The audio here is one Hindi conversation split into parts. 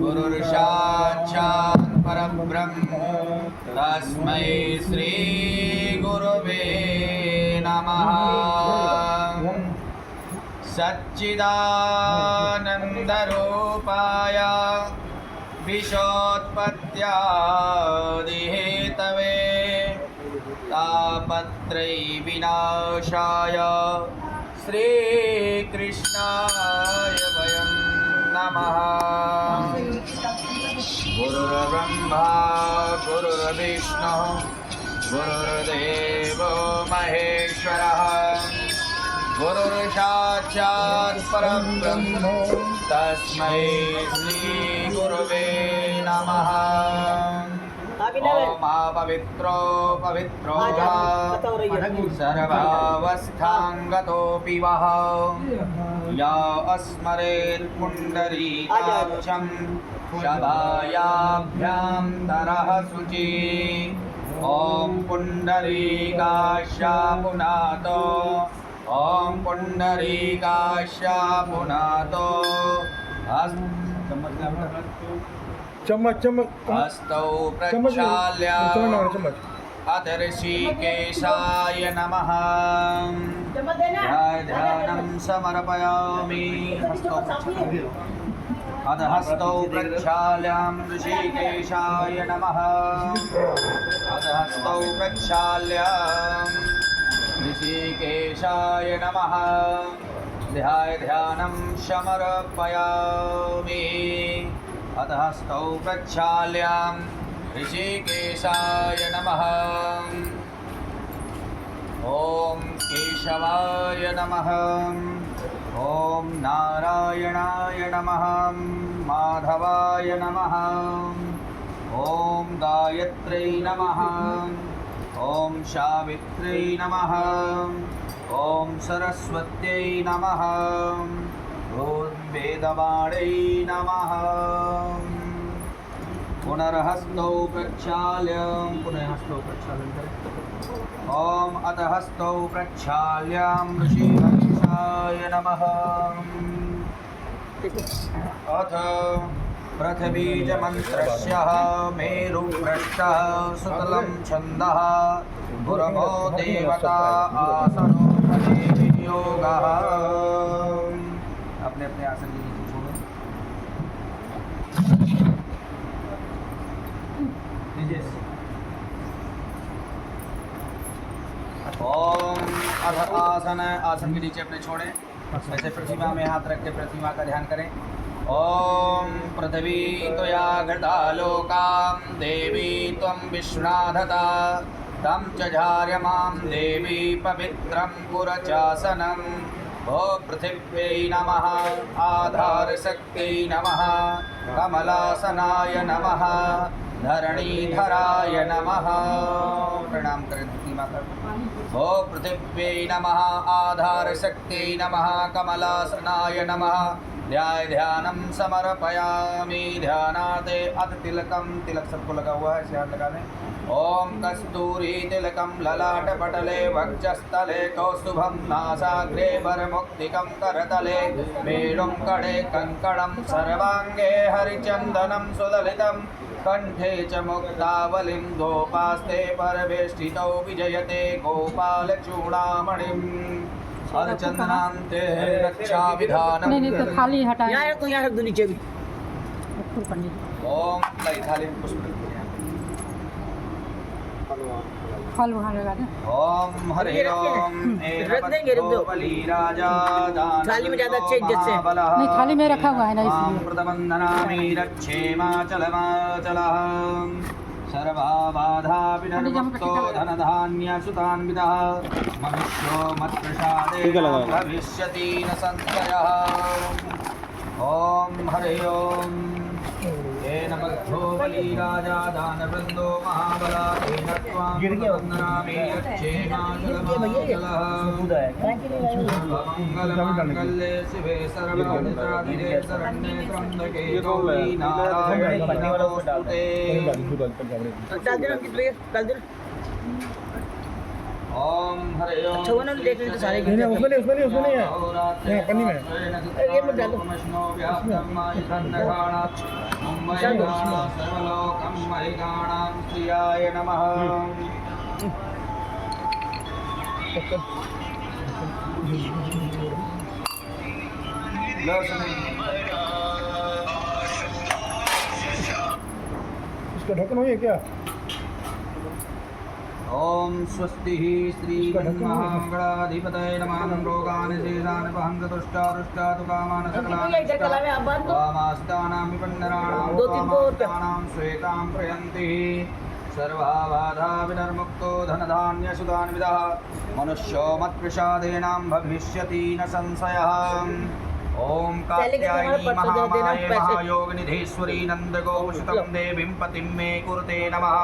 गुरुर्साक्षात् परब्रह्म तस्मै श्री गुरुवे नमः। सच्चिदानन्दरूपाय विश्वोत्पत्त्यादिहेतवे तापत्रयविनाशाय श्रीकृष्णाय वयं नमः। गुरुर्ब्रह्मा गुरुर्विष्णु गुरुर्देवो महेश्वरः गुरुर्साक्षात् परब्रह्म तस्मै श्रीगुरुवे नमः। ओम पवित्रो पवित्रो सर्वावस्थांगतोऽपि वः या अस्मरेत् पुण्डरीकाक्षं शबायाभ्यां तरः शुचि। ॐ पुण्डरीकाक्ष पुनातो ॐ पुण्डरीकाक्ष पुनातो चम्मच हस्तौ प्रक्षाल्य अधर्षिकेशाय नमः। ध्यानं समर्पयामि। अधहस्तौ प्रक्षाल्यां ऋषिकेशाय नमः। अधहस्तौ प्रक्षाल्यां ऋषिकेशाय नमः। ध्यानं समर्पयामि। अधहस्तौ प्रक्षाल्यां ऋषिकेशाय नमः। ॐ केशवाय नमः। ॐ नारायणाय नमः। माधवाय नमः। ॐ गायत्र्यै नमः। ॐ सावित्र्यै नमः। ॐ सरस्वत्यै नमः। ॐ वेदवाण्यै नमः। पुनर्हस्तौ प्रक्षाल्य पुनर्हस्तौ प्रक्षालन करें। ॐ अधहस्तौ प्रक्षाल्यां ऋषिकेशाय नमः। अथ पृथ्वीजमन्त्रस्य मेरुपृष्ठः सुतलं छन्दः गुरवो देवता आसनो विनियोगः। अपने अपने आसन लीजिए। ओम अथ आसन के नीचे अपने छोड़ें। ऐसे प्रतिमा में हाथ रख के प्रतिमा का ध्यान करें। ओम पृथ्वी त्वया घृता लोकां देवी त्वं विश्वनाधता तं च झार्यमां देवी पवित्रं पुरचासनं। ओ पृथिव्यै नमः। आधारशक्त्यै नमः। कमलासनाय नमः। धरणीधराय नमः। प्रणाम करें प्रतिमा कर। ओ पृथिव्यै नमः। आधारशक्त्यै नमः। कमलासनाय नमः। ध्यानं समर्पयामि। ध्यानाते अथ तिलकं तिलक सबको लगा हुआ है, इसे हाथ लगा दें। ओम कस्तूरी तिलकं ललाटपटले वक्षस्थले कौस्तुभं नासाग्रे वरमुक्तिकं करतले वेणुं कणे कङ्कणं सर्वाङ्गे हरिचन्दनं सुदलितं कंठे च मुक्तावलिं गोपास्ते परवेष्टितौ विजयते गोपालचूडामणिम् अर्चन्दनान्ते रक्षाविधानम्। नहीं तो थाली हटा यार तो यार दो नीचे भी। ओम थाली में पुष्प फल वहाँ लगा दें। ओम हरे ओम रख देंगे, रख दो। बलिराजा थाली में ज्यादा अच्छे इज्जत से। नहीं थाली में रखा हुआ है ना इसलिए। प्रतबंधनामि रक्षेमाचलमाचलः सर्वाबाधा विनिर्मुक्तो धनधान्यसुतान्वितः मनुष्यो मत्प्रसादे भविष्यति न संशयः। ओम हरे ओम येन बद्धो बलिराजा दानवृन्दो महाबला तेन त्वां प्रतबन्धनामि रक्षेमाचलमाचलः। मंगलमाङ्गल्ये शिवे सर्वार्थसाधिके शरण्ये त्र्यम्बके गौरी नारायणी नमोस्तुते। डाल देना किस भैया डाल देना। ओम हरे ओम अच्छा हुआ ना देख लेते सारे नहीं नहीं उसमें नहीं उसमें नहीं उसमें नहीं है यहाँ पन्नी में ये मत डालो सर्वलोकं महिगाणां श्रियाय नमः इसका ढक्कन वही है क्या ओम स्वस्ति श्रीमन्महागणाधिपतये नमः रोगान् शेषान् पहन्तुष्टारुष्टातु कामान् सकलान् वामास्तानां विपन्नराणां वामास्तानां श्वेतां प्रयन्ति सर्वा बाधा विनिर्मुक्तो धनधान्यसुधान्वितः मनुष्यो मत्प्रसादेनां भविष्यति न संशयः ओम कात्यायनी महामाये महायोगनिधीश्वरी नन्दगोपसुतं देवीं पतिं मे कुरुते नमः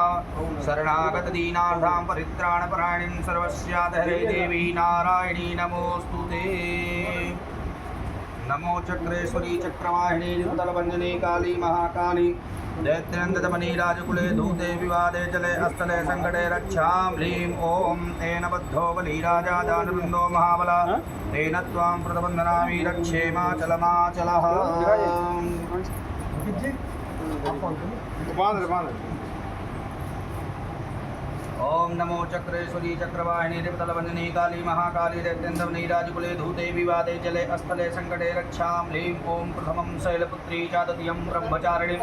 शरणागत दीनार्धां परित्राणपरायणीं सर्वस्याधरे देवी नारायणी नमोऽस्तुते नमो चक्रेश्वरी चक्रवाहिनी निर्तलभञ्जनी काली महाकाली दैत्यनन्ददमनी राजकुले धूते विवादे जले अस्थले संकटे रक्षां ह्रीं ॐ तेन बद्धो बलिराजा दानवृन्दो महाबला तेन त्वां प्रतबन्धनामि रक्षेमाचलमाचलः ओम नमो चक्रेश्वरी चक्रवाहिनी रिपतलवंजनी काली महाकाली दैत्यन्दमनी राजकुले धूते विवादे जले अस्थले संकटे रक्षां ह्रीं ॐ प्रथमं शैलपुत्री च द्वितीयं ब्रह्मचारिणी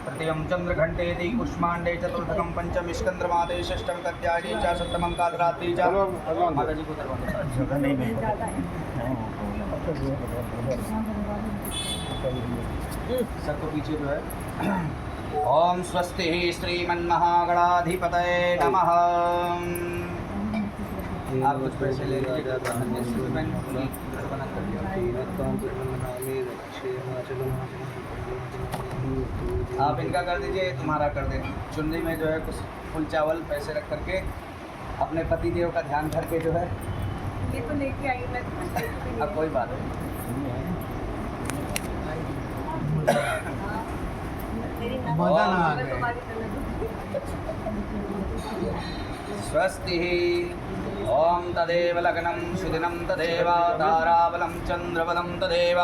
तृतीयं चन्द्रघण्टेति कुष्माण्डे चतुर्थकं पंचम स्कंद्रमादे षष्ठं कत्यायनी च सप्तमं कालरात्रि च माताजी को सबको पीछे जो है ओम स्वस्ति श्रीमन्महागणाधिपतये नमः आप कुछ पैसे ले लीजिएगा आप इनका कर दीजिए तुम्हारा कर दे चुन्नी में जो है कुछ फुल चावल पैसे रख करके अपने पति देव का ध्यान करके जो है ये तो लेके आई मैं अब कोई बात नहीं स्वस्ति ओम तदेव लग्नं सुदिनं तदेव ताराबलं चंद्रबलं तदेव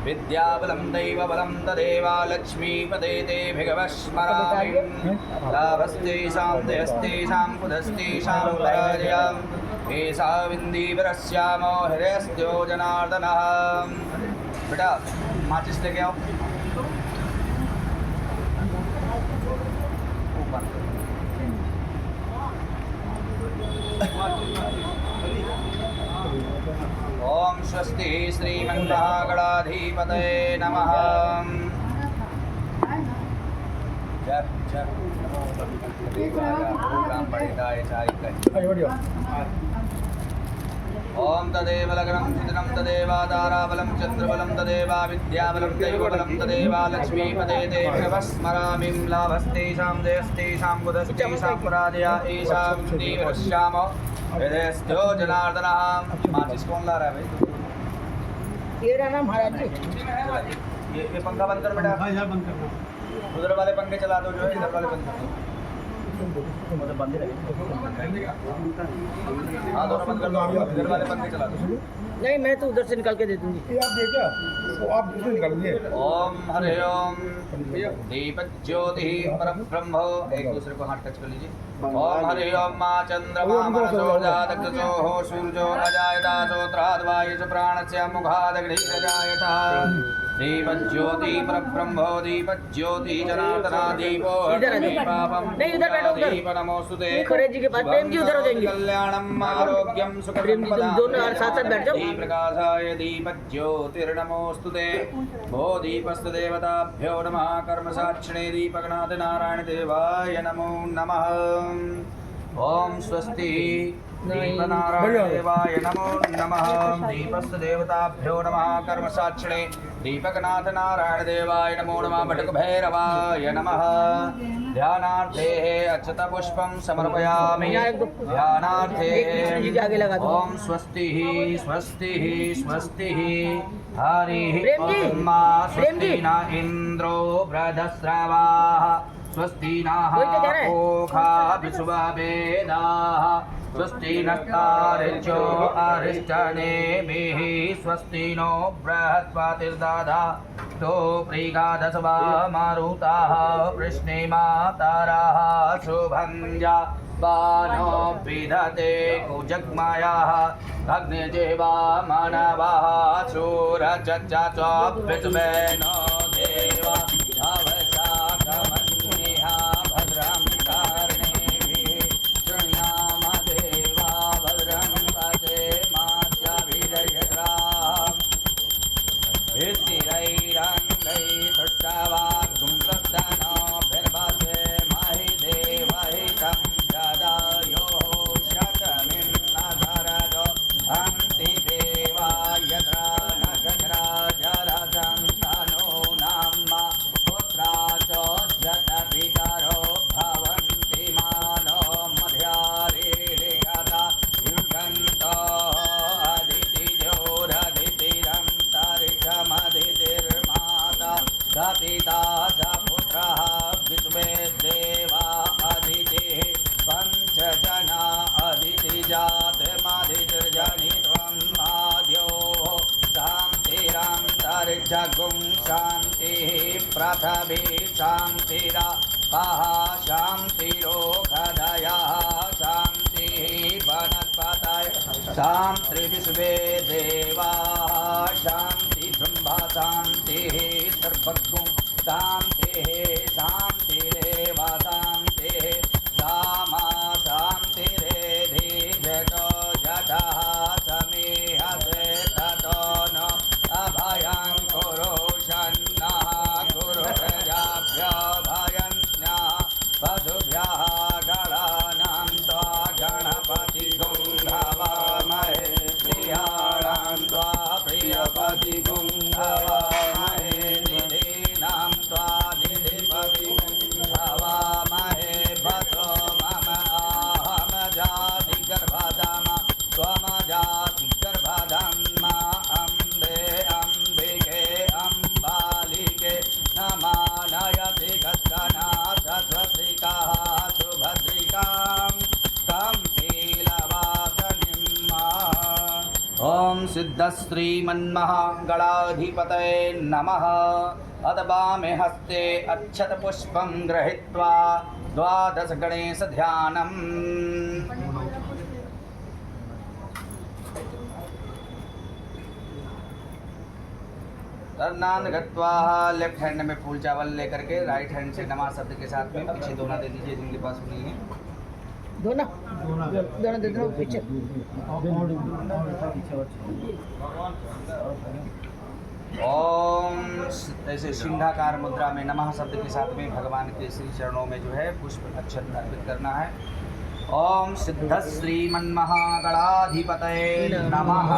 विद्याबलं दैवबलं तदेव लक्ष्मीपते ते भिगवस्मरामि लाभस्तेषां देहस्तेषां कुदस्तेषां पराजयाम् एषा विन्दीवरस्यामो हृदयस्त्यो जनार्दनः बेटा माचिस लेके आओ ओम स्वस्ति श्रीमन्महागणाधिपतये नमः प्रोग्राम बढ़ेगा ऐसा ही आगे बढ़ियो ओम तदेव लग्नं सुदिनं तदेव ताराबलं चंद्रबलं तदेव विद्याबलं दैवबलं तदेव लक्ष्मीपते ते भिगवस्मरामि लाभस्तेषां देहस्तेषां बुधस्तेषां पराजया एषां दीवरश्याम हृदयस्थो जनार्दनः माचिस कौन ला रहा है भाई ये रहा महाराज जी ये पंखा बंद कर बेटा उधर वाले पंखे चला दो जो है इधर वाले बंद कर दो मतलब बंद ही रहे हाँ दोनों बंद कर दो इधर वाले पंखे चला दो नहीं मैं तो उधर से निकाल के दे दूंगी ये आप दे क्या तो आप दूसरे निकाल दीजिए ओम हरे ओम दीप ज्योति परब्रह्म एक दूसरे को हाथ टच कर लीजिए ओम हरे ओम माँ चंद्रमा मनसो जातग्रसो हो सूर्यो अजायता श्रोत्राद्वायुष प्राणस्य मुखादग्निरजायता दीप ज्योति परब्रह्मो दीप ज्योति जनार्दना दीपो पापम दीप नमोस्तुते खरे जी के पास प्रेम जी उधर हो जाएंगे कल्याणम आरोग्यम सुखम प्रेम जी तुम दोनों और साथ साथ बैठ जाओ प्रकाशाय दीप ज्योतिर्नमोस्तुते भो दीपस्त देवताभ्यो नमः कर्म साक्षिणे दीपगणाथ नारायण देवाय नमो नमः ओम स्वस्ति दीपनारायण देवाय नमो नमः दीपस्त देवताभ्यो नमः कर्म साक्षिणे दीपकनाथ नारायण देवाय नमो नमः भटक भैरवाय नमः ध्यानार्थे अक्षत पुष्पं समर्पयामि ध्यानार्थे ओम स्वस्ति स्वस्ति स्वस्ति हरिः मा स्वस्ति न इंद्रो बृहस्रवाः स्वस्ति नः ओखा विश्ववेदाः स्वस्ति नस्तारिज्यो अरिष्टनेमिः स्वस्ति नो बृहस्पतिर्दधातु प्रीगाधसवा मारुताः वृष्णिमाताराः शुभञ्जा बानो विधते कुजग्मयाः अग्निजेवा मानवाः शूरचच्चाचोऽप्यचुवेनो देवा अवचाकमन्येहा भद्रं कर्णेभिः शृणुयाम देवा भद्रं पचेमाच्यभिजयत्राम् स्थिरैरङ्गैस्तवाग्गुंसस्तनोभिर्वसे महि देवहितं जदायो शतमिन्नधरजो हन्ति देवा यत्र न चक्राजरजन्तनो नाम पुत्रा चोज्जतपितरो भवन्ति मानो मध्यारेरिगता युगन्तो अदितिर्माता सपिता च पुत्रः विश्वे देवा अदितिः पञ्चजना अदितिजातमदितिर्जनित्वं आद्यो शान्तिरन्तरिक्षगुं शान्तिः पृथिवी शान्तिरा शान्तिरोगदयः शान्तिः वनस्पतय शान्तिर्विश्वे देवाः शान्ति ब्रह्म शान्तिः सर्वगुं शान्तिः शान्तिरेव शान्तिः सामा शान्तिरेधि जतो जटः समीहसे ततो न अभयं कुरु शन्नः कुरु प्रजाभ्यो भयन्नः वधुभ्यः गणानां त्वा गणपतिगुं हवामहे प्रियाणां त्वा प्रियपतिगुं हवामहे निधीनां त्वा निधिपतिगुं हवामहे वसो मम आहम जाति गर्भधाम त्वम जाति गर्भधाम अम्बे अम्बिके अम्बालिके नमानयति गस्तना सस्वत्रिकाः सुभद्रिकां तं कीलवासनिम् ॐ सिद्धश्रीमन्महागणाधिपतये नमः अथ वामे हस्ते अक्षतपुष्पं गृहीत्वा द्वादश गणेश ध्यानम् तदनांत गत्वा लेफ्ट हैंड में फूल चावल लेकर के राइट हैंड से नमः शब्द के साथ में पीछे दोना दे दीजिए जिनके पास नहीं है दोनों दे दो पीछे ओम ऐसे सिंहाकार मुद्रा में नमः शब्द के साथ में भगवान के श्री चरणों में जो है पुष्प अक्षत अर्पित करना है। ओम सिद्ध श्रीमन्महागणाधिपतये नमः।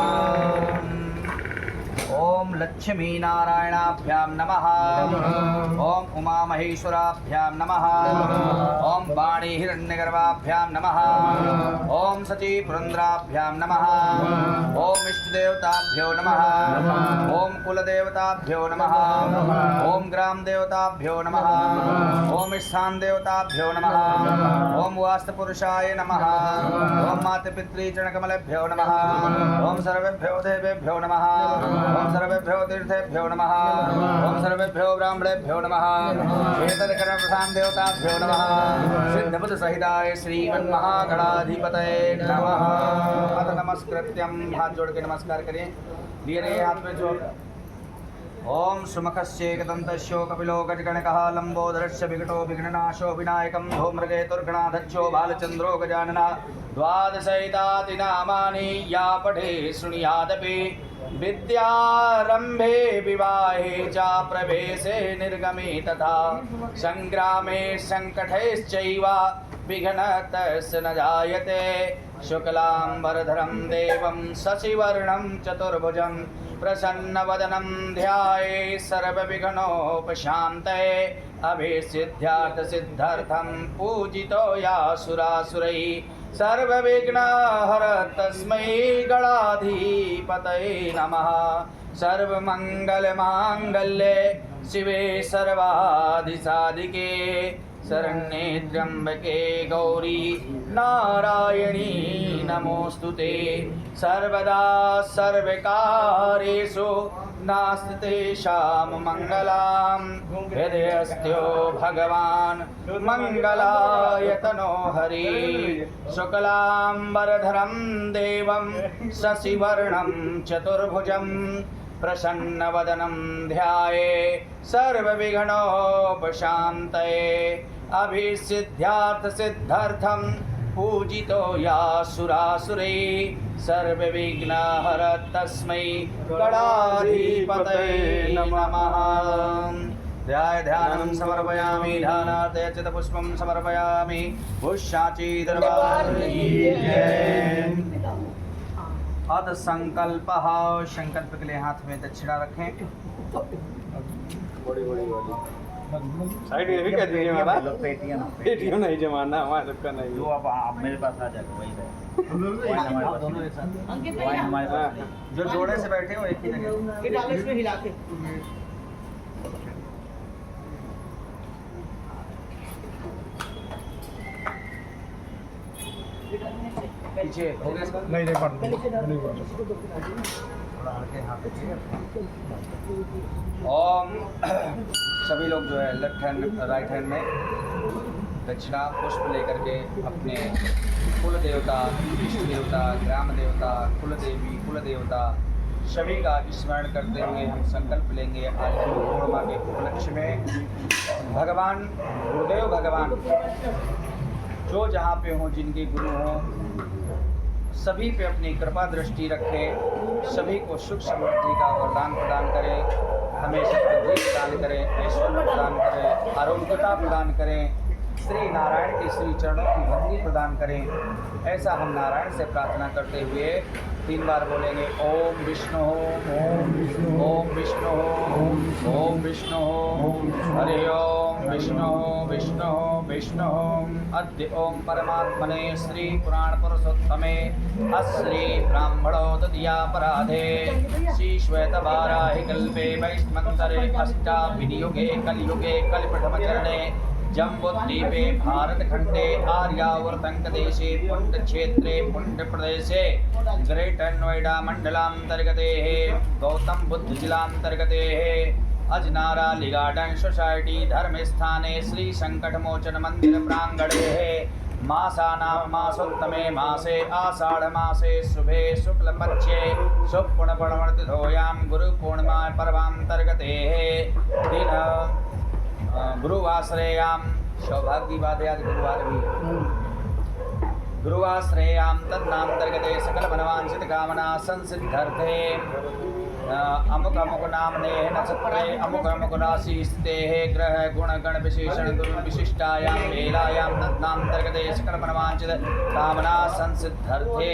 ओम लक्ष्मी नारायणाभ्यां नमः। ओम उमा महेश्वराभ्यां नमः। ओम वाणी हिरण्यगर्भाभ्यां नमः। ओम सती पुरंद्राभ्यां नमः। ओम इष्टदेवताभ्यो नमः। ओम कुलदेवताभ्यो नमः। ओम ग्राम देवताभ्यो नमः। ओम स्थान देवताभ्यो नमः। ओम वास्तुपुरुषाय नमः। ओम मातृपितृचरणकमलेभ्यो नमः। ओम सर्वेभ्यो देवेभ्यो नमः। ओम सर्वेभ्यो तीर्थेभ्यो नमः। ओम सर्वेभ्यो ब्राह्मणेभ्यो नमः। एतत्कर्मप्रधान देवताभ्यो नमः। सिद्धबुद्ध सहिताय श्रीमन्महागणाधिपतये नमः। अथ नमस्कृत्यं हाथ जोड़ के नमस्कार करें। लिए रहे हाथ में जोड़। ओम सुमुखस्येकदन्तस्यो कपिलो गजगणकः लम्बोदरस्य विकटो विघ्ननाशो विनायकं धूम्रकेतुर्गणाध्यक्षो बालचन्द्रो गजाननः द्वादशैतानि नामानि या पठे शृणुयादपि विद्यारम्भे विवाहे च प्रवेशे निर्गमे तथा संग्रामे संकटैश्चैव विघ्नस्तस्य न जायते। शुक्लाम्बरधरं देवं शशिवर्णं चतुर्भुजं प्रसन्नवदनं ध्याये सर्वविघ्नोपशान्तये। अभिसिद्ध्यार्थसिद्ध्यर्थं पूजितो यासुरासुरैः सर्वविघ्नहर तस्मै गणाधिपतये नमः। सर्वमङ्गलमाङ्गल्ये शिवे सर्वाधिसाधिके शरण्ये त्र्यम्बके गौरी नारायणी नमोस्तुते सर्वदा सर्वकारेषु नास्ति तेषां मंगलां हृदयस्थो भगवान् मंगलायतनो हरि शुक्लांबरधरं देवं शशिवर्णं चतुर्भुजं प्रसन्नवदनं ध्याये सर्वविघ्नोपशान्तये अभिसिद्ध्यार्थसिद्ध्यर्थं पूजितो यासुरासुरे सर्वविघ्नहर तस्मै गणाधिपतये नमः। ध्यानं समर्पयामि ध्यानार्थे चित्तपुष्पं समर्पयामि पुष्याची दरबार की जय। अथ संकल्पः संकल्प के लिए हाथ में दक्षिणा रखें। साइड में भी कह दीजिए हमारा पेटियां पेटियां नहीं जमाना हमारा सबका नहीं जो अब आप मेरे पास आ जाएगा वही है दोनों एक साथ वाइन हमारे पास नहीं। जो जोड़े से बैठे हो एक ही जगह ये डालो इसमें हिला के पीछे हो गया इसका नहीं नहीं पढ़ नहीं पढ़ थोड़ा आगे हाथ रखिए। ओम सभी लोग जो है लेफ्ट हैंड राइट हैंड में दक्षिणा पुष्प लेकर के अपने कुल देवता, इष्ट देवता, ग्राम देवता, कुल देवी, कुल देवता सभी का स्मरण करते हुए हम संकल्प लेंगे आज की पूर्णिमा के उपलक्ष्य में भगवान गुरुदेव भगवान जो जहाँ पे हों, जिनके गुरु हों, सभी पे अपनी कृपा दृष्टि रखे, सभी को सुख समृद्धि का वरदान प्रदान करे, हमेशा बुद्धि प्रदान करें, ऐश्वर्य प्रदान करें, आरोग्यता प्रदान करें, श्री नारायण के श्री चरणों की भक्ति प्रदान करें। ऐसा हम नारायण से प्रार्थना करते हुए 3 बार बोलेंगे ओम विष्णु ओम विष्णु ओम विष्णु ओम विष्णु हरि ओम विष्णु विष्णु विष्णु अद्य ओम परमात्मने श्री पुराण पुरुषोत्तमे अश्री ब्राह्मणो तदीयापराधे श्री श्वेतवाराहि कल्पे वैष्णवन्तरे अष्टाविनियुगे कलियुगे कलिप्रथमचरणे जम्बुद्वीपे भारतखण्डे आर्यावर्तङ्कदेशे पुण्यक्षेत्रे पुण्यप्रदेशे ग्रेटर नोएडा मण्डलान्तर्गते गौतम बुद्ध जिलान्तर्गते अजनारा ली गार्डन सोसाइटी धर्मस्थाने श्री संकटमोचन मंदिर प्रांगणे मासानां मासोत्तमे मासे आषाढ़ मासे शुभे शुक्लपक्षे शुभपूर्णपर्वणतिथोयां गुरुपूर्णिमा पर्वान्तर्गते दिन गुरुवाश्रयां सौभाग्य बात आज गुरुवार भी गुरुवाश्रयां तन्नान्तर्गते सकल मनवांछित कामना संसिद्धर्थे अमुक अमुक नामने नक्षत्रे अमुक अमुक राशि स्थिते ग्रह गुण गण विशेषण गुरु विशिष्टायां वेलायां तन्नान्तर्गते सकल मनवांछित कामना संसिद्धर्थे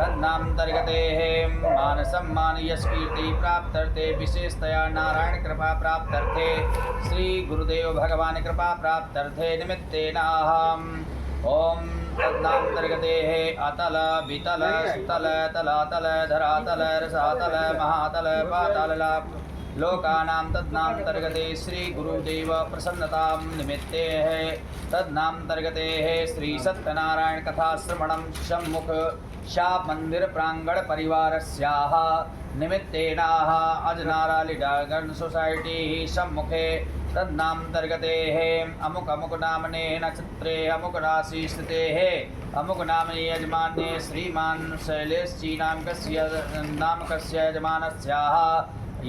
तन्नान्तर्गते मान सम्मान यश कीर्ति प्राप्त्यर्थे विशेषतया नारायण कृपा प्राप्त्यर्थे श्री गुरुदेव भगवान कृपा प्राप्त्यर्थे निमित्तेनाहम् ओम तन्नान्तर्गते अतल वितल स्तल तलातल धरातल रसातल महातल पाताल लोकानां तन्नान्तर्गते श्री गुरुदेव प्रसन्नतां निमित्ते तन्नान्तर्गते श्री सत्यनारायण कथा श्रवणं सम्मुख शाप मंदिर प्रांगण परिवारस्याः निमित्तेनाः अजनारा ली गार्डन सोसाइटी सम्मुखे तन्नान्तर्गते अमुक अमुक नामने नक्षत्रे अमुक राशि स्थिते अमुक नामने यजमान्ये श्रीमान शैलेश जी नामकस्य यजमानस्याः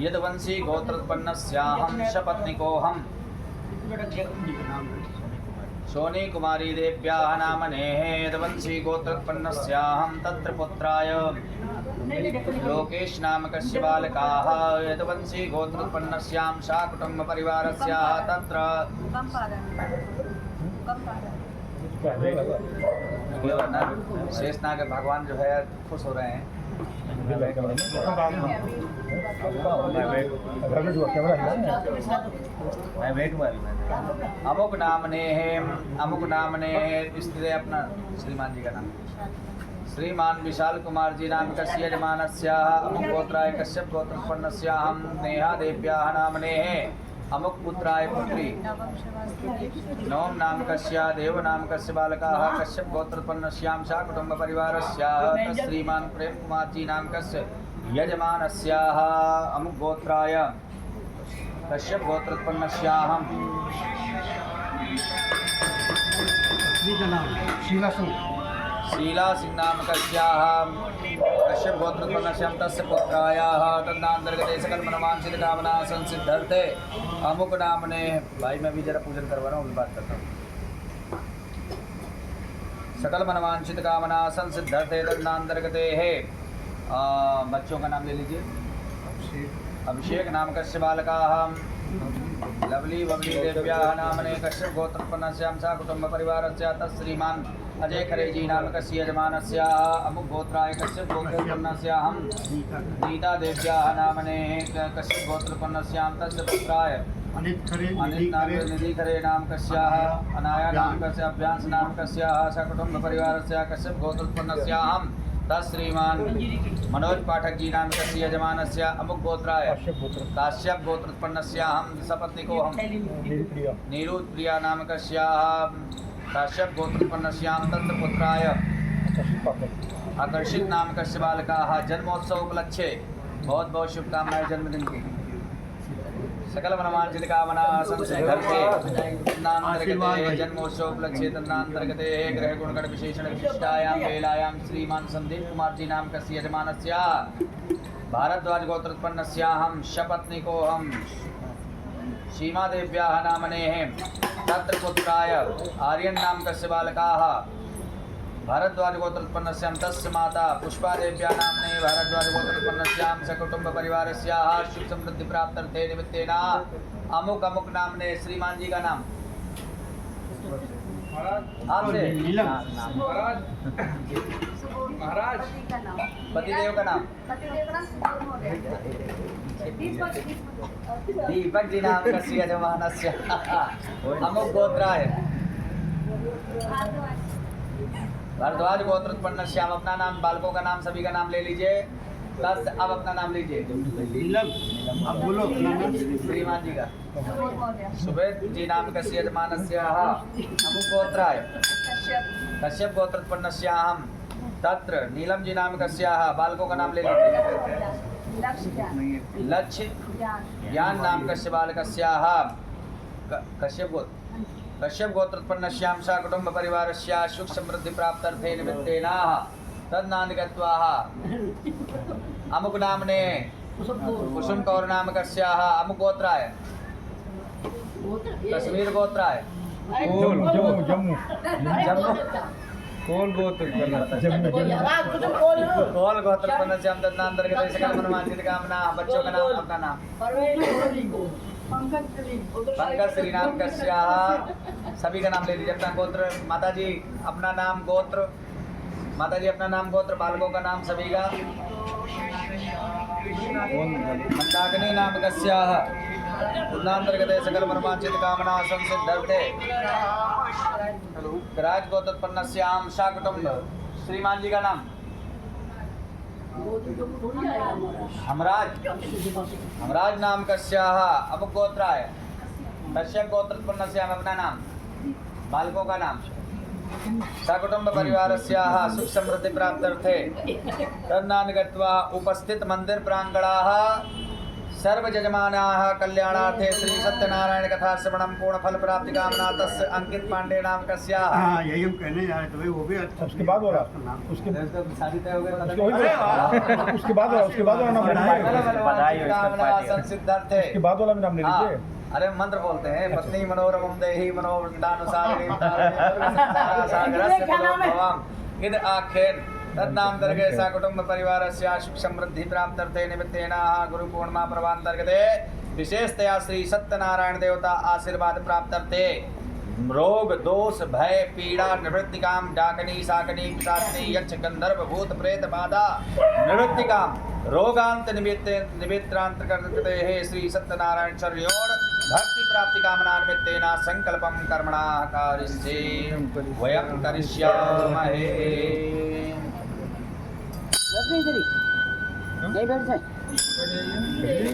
यदवंशी गोत्रोत्पन्नस्याहं सपत्निकोऽहं सोनी कुमारी देव्याः नामनेः यदवंशी गोत्रोत्पन्नस्याहं तत्र पुत्राय लोकेश नामकस्य बालकाः यदवंशी गोत्रोत्पन्नस्यां सा कुटुम्बपरिवारस्याः तत्र शेषनाग भगवान जो है खुश हो रहे हैं। अमुक नामने स्त्री अपना श्रीमान जी का नाम श्रीमान विशाल कुमार जी नाम कस्य यजमानस्याः अमुक गोत्राय कश्यप गोत्रोत्पन्नस्याहं नेहा देव्याः नामने अमुक पुत्राय पुत्री नवम नाम कस्य देव नाम कस्य बालकाः कश्यप गोत्रोत्पन्नस्यां सा कुटुंब परिवारस्याः श्रीमान प्रेम कुमार जी नाम कस्य यजमानस्याः अमुक गोत्राय कश्यप गोत्रोत्पन्नस्याहं शीला सिंह शीला सिंह नाम कस्याः कश्यप गोत्रोत्पन्नस्यां तस्य पुत्रायाः तन्नान्तर्गते सकल मनवांछित कामना संसिद्धर्थे अमुक नामने। भाई मैं भी जरा पूजन करवा रहा हूँ, अभी बात करता हूँ। सकल मनवांछित कामना संसिद्धर्थे तन्नान्तर्गते है बच्चों का नाम ले लीजिए। अभिषेक नाम कस्य बालकाः लवली बबली देव्याः नामने कश्यप गोत्रोत्पन्नस्यां सा कुटुंब परिवारस्य तत्श्रीमान अजय खरे जी नाम कस्य यजमानस्याः अमुक गोत्राय कश्यप गोत्रोत्पन्नस्याहं नीता देव्याः नामने कश्यप गोत्रोत्पन्नस्यां तस्य पुत्राय अनित निधि खरे नाम कस्याः अनाया नाम कस्य अभ्यांस नाम कस्याः सा कुटुंब परिवारस्य कश्यप गोत्रोत्पन्नस्याहं तत्श्रीमान मनोज पाठक जी नाम कस्य यजमानस्य अमुक गोत्राय काश्यप गोत्रोत्पन्नस्याहं सपत्नीकोऽहं नीरू प्रिया नाम कस्याः काश्यप गोत्रोत्पन्नस्यां तत्र पुत्राय आकर्षित नाम कस्य बालकाः जन्मोत्सव उपलक्ष्ये बहुत बहुत शुभकामनाएं जन्मदिन की। सकल मनवांछित कामना संसिद्धर्थे तन्नान्तर्गते जन्मोत्सव उपलक्ष्ये तन्नान्तर्गते ग्रह गुणगण विशेषण विशिष्टायां वेलायां श्रीमान संदीप कुमार जी नाम कस्य यजमानस्य भारद्वाज गोत्रोत्पन्नस्याहं शपत्नीकोऽहं सीमा देव्याः नामनेः तत्र पुत्राय आर्यन नाम कस्य बालकाः भारद्वाज गोत्रोत्पन्नस्यां तस्य माता पुष्पा देव्या नामने भारद्वाज गोत्रोत्पन्नस्यां सकुटुंब परिवारस्याः सुख समृद्धि प्राप्त्यर्थे निमित्तेन अमुक अमुक नामने। श्रीमान जी का नाम आपसे महाराज पतिदेव का नाम दीपक जी नाम कस्य यजमानस्य अमुक गोत्राय भारद्वाज गोत्रोत्पन्नस्याम। अपना नाम बालकों का नाम सभी का नाम ले लीजिए। बस अब अपना नाम लीजिए। अब बोलो श्रीमान जी का सुबेद जी नाम कस्य यजमानस्याः अमुक गोत्राय कश्यप गोत्रोत्पन्नस्याहं तत्र नीलम जी नाम कस्याः बालकों का नाम ले लीजिए। लक्ष्य ज्ञान नाम कस्य बालकस्याः कश्यप गोत्रोत्पन्नस्यां सा कुटुंब परिवारस्य सुख समृद्धि प्राप्त्यर्थे निमित्तेन तन्नान्तर्गत्वा अमुक नामने कुसुम कौर नाम कस्याः अमुक गोत्राय कश्मीर गोत्राय जम्मू कौन कोल गोत्रोत्पन्नस्यां तन्नान्तर्गते सकल मनवांछित कामना। बच्चों का नाम अपना नाम पंकज श्री नाम कस्याः सभी का नाम ले लीजिए। अपना गोत्र माता जी अपना नाम गोत्र माता जी अपना नाम गोत्र बालकों का नाम सभी का। मंदाकिनी नाम कस्याः तन्नान्तर्गते सकल मनवांछित कामना संसिद्धर्थे राज गोत्रोत्पन्नस्यां सा कुटुंब। श्रीमान जी का नाम हमराज नाम कस्याः अमुक गोत्राय कश्यप गोत्रोत्पन्नस्याम। अपना नाम बालकों का नाम सकुटुंब परिवारस्याः सुख समृद्धि प्राप्त्यर्थे तन्नान्तर्गत्वा उपस्थित मंदिर प्रांगणाः सर्व जजमानाः कल्याणार्थे श्री सत्यनारायण कथा श्रवणं पूर्ण फल प्राप्ति कामना तस्य अंकित पांडे नाम कस्याः। हाँ यही हम कहने जा रहे थे भाई वो भी अच्छा। उसके बाद वाला उसके शादी तय हो गई उसके बाद वाला नाम ले लीजिए। कामना संसिद्धर्थे उसके बाद वाला भी नाम ले लीजिए। अरे मंत्र बोलते हैं पत्नी मनोरमं देहि मनोवृंदानुसारिणीं इद आख्येन तन्नान्तर्गते सा कुटुंब परिवारस्य सुख समृद्धि प्राप्त्यर्थे निमित्तेन गुरु पूर्णिमा पर्वान्तर्गते विशेषतया श्री सत्यनारायण देवता आशीर्वाद प्राप्त्यर्थे रोग दोष भय पीड़ा निवृत्तिकाम डाकनी साकनी पिशाचिनी यक्ष गंधर्व भूत प्रेत बाधा निवृत्तिकाम रोगांत निमित्रांतर्गते हे श्री सत्यनारायण चर्योण भक्ति प्राप्ति कामना निमित्तेन संकल्पम कर्मणा कारिष्ये वयं करिष्यामहे। नहीं बैठ जाए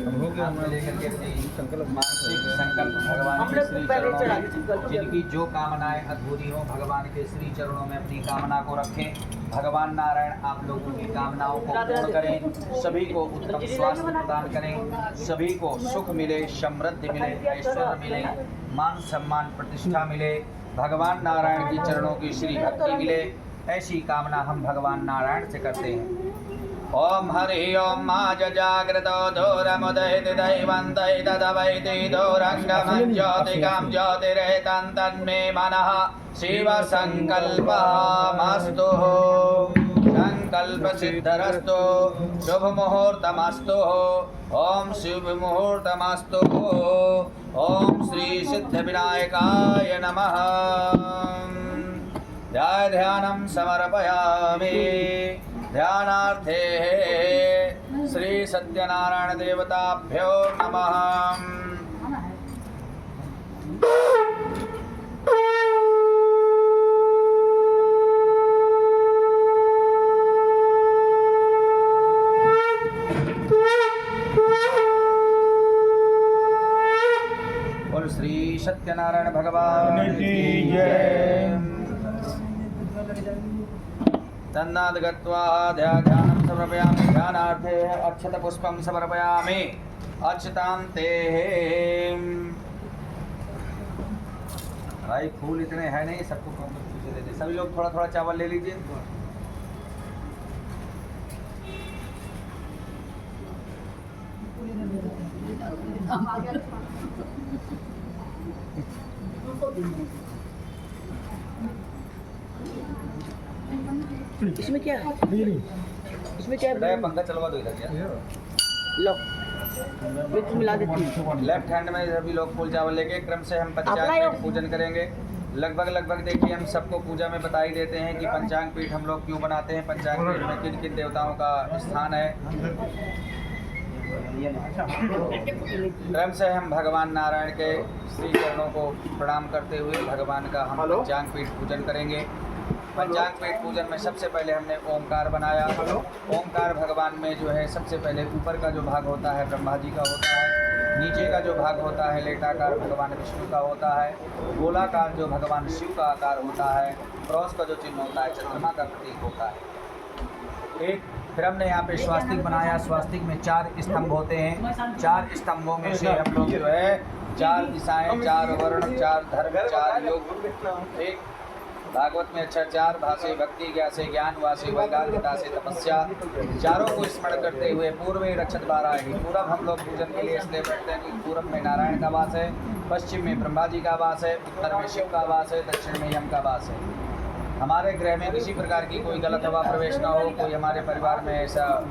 हम लेकर के संकल्प वार्षिक संकल्प भगवान के हमने श्री पहले चढ़ा दी थी, चरणों कल में को जिनकी जो कामनाएं अधूरी हो भगवान के श्री चरणों में अपनी कामना को रखें। भगवान नारायण आप लोगों की कामनाओं को पूर्ण करें, सभी को उत्तम स्वास्थ्य प्रदान करें, सभी को सुख मिले, समृद्धि मिले, ऐश्वर्य मिले, मान सम्मान प्रतिष्ठा मिले, भगवान नारायण की चरणों की श्री भक्ति मिले, ऐसी कामना हम भगवान नारायण से करते हैं। ओम हरि ओम मा जागृतो दूरमुदयति दैवन्तं तदवैति दूरङ्गमं ज्योतिकां ज्योतिरेतं तन्मे मनः शिवसङ्कल्पमस्तु। संकल्पसिद्धिरस्तु, शुभमुहूर्तमस्तु। ओम शुभमुहूर्तमस्तु। ओम श्री सिद्धिविनायकाय नमः। ध्यानं समर्पयामि। ध्यानार्थे श्री सत्यनारायण देवताभ्यो नमः। और श्री सत्यनारायण भगवान की जय। तन्नाद गत्वा ध्यानं समर्पयामि। ध्यानार्थे अक्षतपुष्पं समर्पयामि। अक्षतान्ते भाई फूल इतने हैं नहीं, सबको पीछे दे दे। सभी लोग थोड़ा थोड़ा चावल ले लीजिए। इसमें क्या है? इसमें क्या बेटा, है? ये पंखा चलवा दो इधर क्या। लो मिक्स मिला देती हूँ। लेफ्ट हैंड में सभी लोग फूल चावल लेके क्रम से हम अपना पंचांग ही- पीठ पूजन करेंगे। लगभग देखिए हम सबको पूजा में बता ही देते हैं कि पंचांग पीठ हम लोग क्यों बनाते हैं, पंचांग पीठ में किन किन देवताओं का स्थान है। क्रम से हम भगवान नारायण के श्री चरणों को प्रणाम करते हुए भगवान का हम पंचांग पीठ पूजन करेंगे। पंचांग पीठ पूजन में सबसे पहले हमने ओमकार बनाया। ओमकार भगवान में जो है सबसे पहले ऊपर का जो भाग होता है ब्रह्मा जी का होता है, नीचे का जो भाग होता है लेटाकार भगवान विष्णु का होता है, गोलाकार जो भगवान शिव का आकार होता है, क्रॉस का जो चिन्ह होता है चंद्रमा का प्रतीक होता है। एक फिर हमने यहाँ पे स्वास्तिक बनाया। स्वास्तिक में 4 स्तंभ होते हैं। 4 स्तंभों में से हम लोग जो है 4 दिशाएं, 4 वर्ण, 4 धर्म, 4 योग। एक भागवत में अच्छा 4 भाषे भक्ति ज्ञासे ज्ञान वासे वैराग्यता से तपस्या, चारों को स्मरण करते हुए पूर्व रक्षत बाराही। पूरब हम लोग पूजन के लिए इसलिए बैठते हैं कि पूरब में नारायण का वास है, पश्चिम में ब्रह्मा जी का वास है, उत्तर में शिव का वास है, दक्षिण में यम का वास है। हमारे गृह में किसी प्रकार की कोई गलत हवा प्रवेश ना हो, कोई हमारे परिवार में ऐसा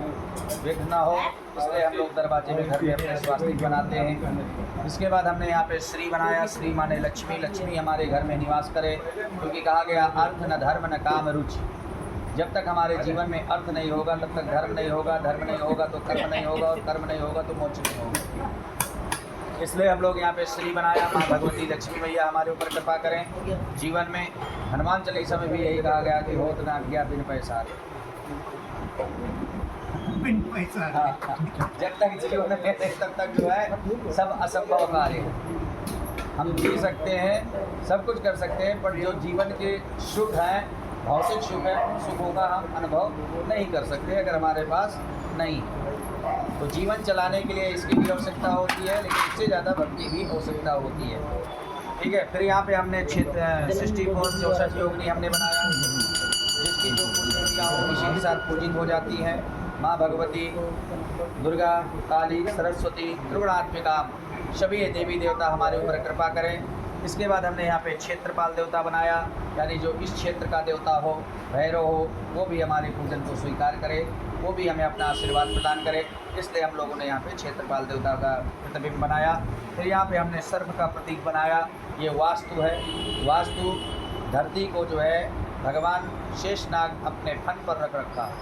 विघ्न ना हो, इसलिए हम लोग दरवाजे में घर में अपने स्वास्तिक बनाते हैं। इसके बाद हमने यहाँ पे श्री बनाया। श्री माने लक्ष्मी। लक्ष्मी हमारे घर में निवास करे, क्योंकि कहा गया अर्थ न धर्म न काम रुचि। जब तक हमारे जीवन में अर्थ नहीं होगा तब तक धर्म नहीं होगा, धर्म नहीं होगा तो कर्म नहीं होगा, और कर्म नहीं होगा तो मोक्ष नहीं होगा। इसलिए हम लोग यहाँ पे श्री बनाया। माँ भगवती लक्ष्मी मैया हमारे ऊपर कृपा करें। जीवन में हनुमान चालीसा में भी यही कहा गया कि होत ना किया बिन पैसा। बिन पैसा। हाँ, जब तक जीवन में है तब तक जो है सब असंभव कार्य है। हम जी सकते हैं, सब कुछ कर सकते हैं, पर जो जीवन के सुख हैं, भौतिक सुख है, उन सुखों का हम अनुभव नहीं कर सकते अगर हमारे पास नहीं है। तो जीवन चलाने के लिए इसकी भी आवश्यकता होती है, लेकिन इससे ज़्यादा भक्ति भी आवश्यकता होती है। ठीक है। फिर यहाँ पे हमने 64 योगिनी हमने बनाया, जिसकी जो पूजन इसी के साथ पूजित हो जाती हैं। माँ भगवती, दुर्गा, काली, सरस्वती, त्रिगुणात्मिका, सभी देवी देवता हमारे ऊपर कृपा करें। इसके बाद हमने यहाँ पे क्षेत्रपाल देवता बनाया, यानी जो इस क्षेत्र का देवता हो, भैरव हो, वो भी हमारे पूजन को स्वीकार करे, वो भी हमें अपना आशीर्वाद प्रदान करे। इसलिए हम लोगों ने यहाँ पे क्षेत्रपाल देवता का प्रतिबिंब बनाया। फिर यहाँ पे हमने सर्प का प्रतीक बनाया। ये वास्तु है। वास्तु धरती को जो है भगवान शेषनाग अपने फन पर रख रखा।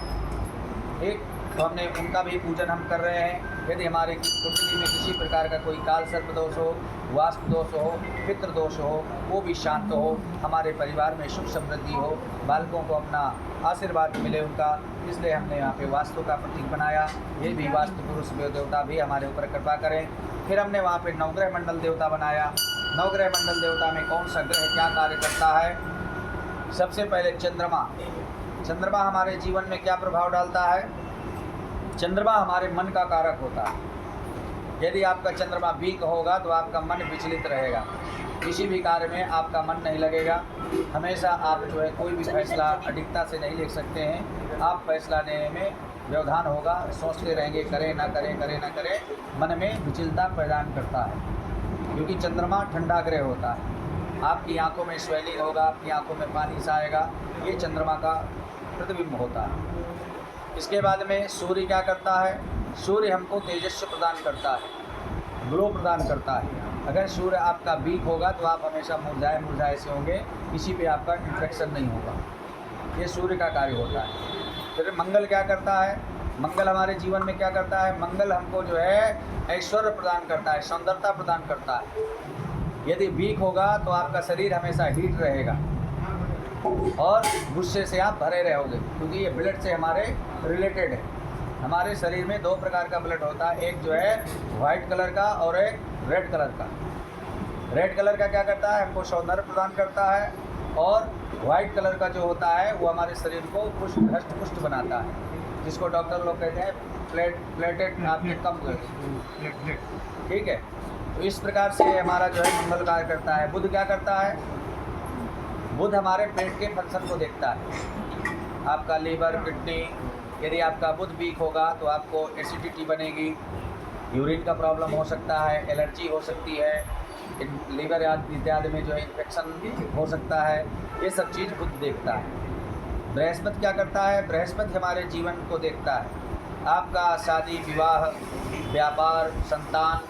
एक तो हमने उनका भी पूजन हम कर रहे हैं। यदि हमारे कुंडली में किसी प्रकार का कोई काल सर्प दोष हो, वास्तु दोष हो, पितृ दोष हो, वो भी शांत हो, हमारे परिवार में सुख समृद्धि हो, बालकों को अपना आशीर्वाद मिले उनका, इसलिए हमने यहाँ पे वास्तु का प्रतीक बनाया। ये भी वास्तु पुरुष देवता भी हमारे ऊपर कृपा करें। फिर हमने वहाँ पे नवग्रह मंडल देवता बनाया। नवग्रह मंडल देवता में कौन सा ग्रह क्या कार्य करता है? सबसे पहले चंद्रमा। चंद्रमा हमारे जीवन में क्या प्रभाव डालता है? चंद्रमा हमारे मन का कारक होता है। यदि आपका चंद्रमा वीक होगा तो आपका मन विचलित रहेगा, किसी भी कार्य में आपका मन नहीं लगेगा। हमेशा आप जो है कोई भी फैसला अधिकता से नहीं ले सकते हैं। आप फैसला लेने में व्यवधान होगा, सोचते रहेंगे करें ना करें, करें ना करें, मन में विचलता प्रदान करता है। क्योंकि चंद्रमा ठंडा ग्रह होता है। आपकी आंखों में स्वेलिंग होगा, आपकी आंखों में पानी सा आएगा, ये चंद्रमा का प्रतिबिंब होता है। इसके बाद में सूर्य क्या करता है? सूर्य हमको तेजस्व प्रदान करता है, ग्लो प्रदान करता है। अगर सूर्य आपका वीक होगा तो आप हमेशा मुरझाए मुरझाए से होंगे, किसी पे आपका इंट्रैक्शन नहीं होगा। ये सूर्य का कार्य होता है। फिर मंगल क्या करता है? मंगल हमारे जीवन में क्या करता है? मंगल हमको जो है ऐश्वर्य प्रदान करता है, सौंदर्यता प्रदान करता है। यदि वीक होगा तो आपका शरीर हमेशा हीट रहेगा और गुस्से से आप भरे रहोगे, क्योंकि ये ब्लड से हमारे रिलेटेड है। हमारे शरीर में दो प्रकार का ब्लड होता है, एक जो है वाइट कलर का और एक रेड कलर का। रेड कलर का क्या करता है? हमको सौंदर्य प्रदान करता है, और वाइट कलर का जो होता है वो हमारे शरीर को पुष्ट हष्ट पुष्ट बनाता है, जिसको डॉक्टर लोग कहते हैं प्लेटेट आपके कम कर। ठीक है, तो इस प्रकार से हमारा जो है मंगल कार्य करता है। बुध क्या करता है? बुध हमारे पेट के फंक्शन को देखता है। आपका लीवर, किडनी, यदि आपका बुध वीक होगा तो आपको एसिडिटी बनेगी, यूरिन का प्रॉब्लम हो सकता है, एलर्जी हो सकती है, लीवर इत्यादि में जो है इन्फेक्शन हो सकता है। ये सब चीज़ बुध देखता है। बृहस्पति क्या करता है? बृहस्पति हमारे जीवन को देखता है। आपका शादी, विवाह, व्यापार, संतान,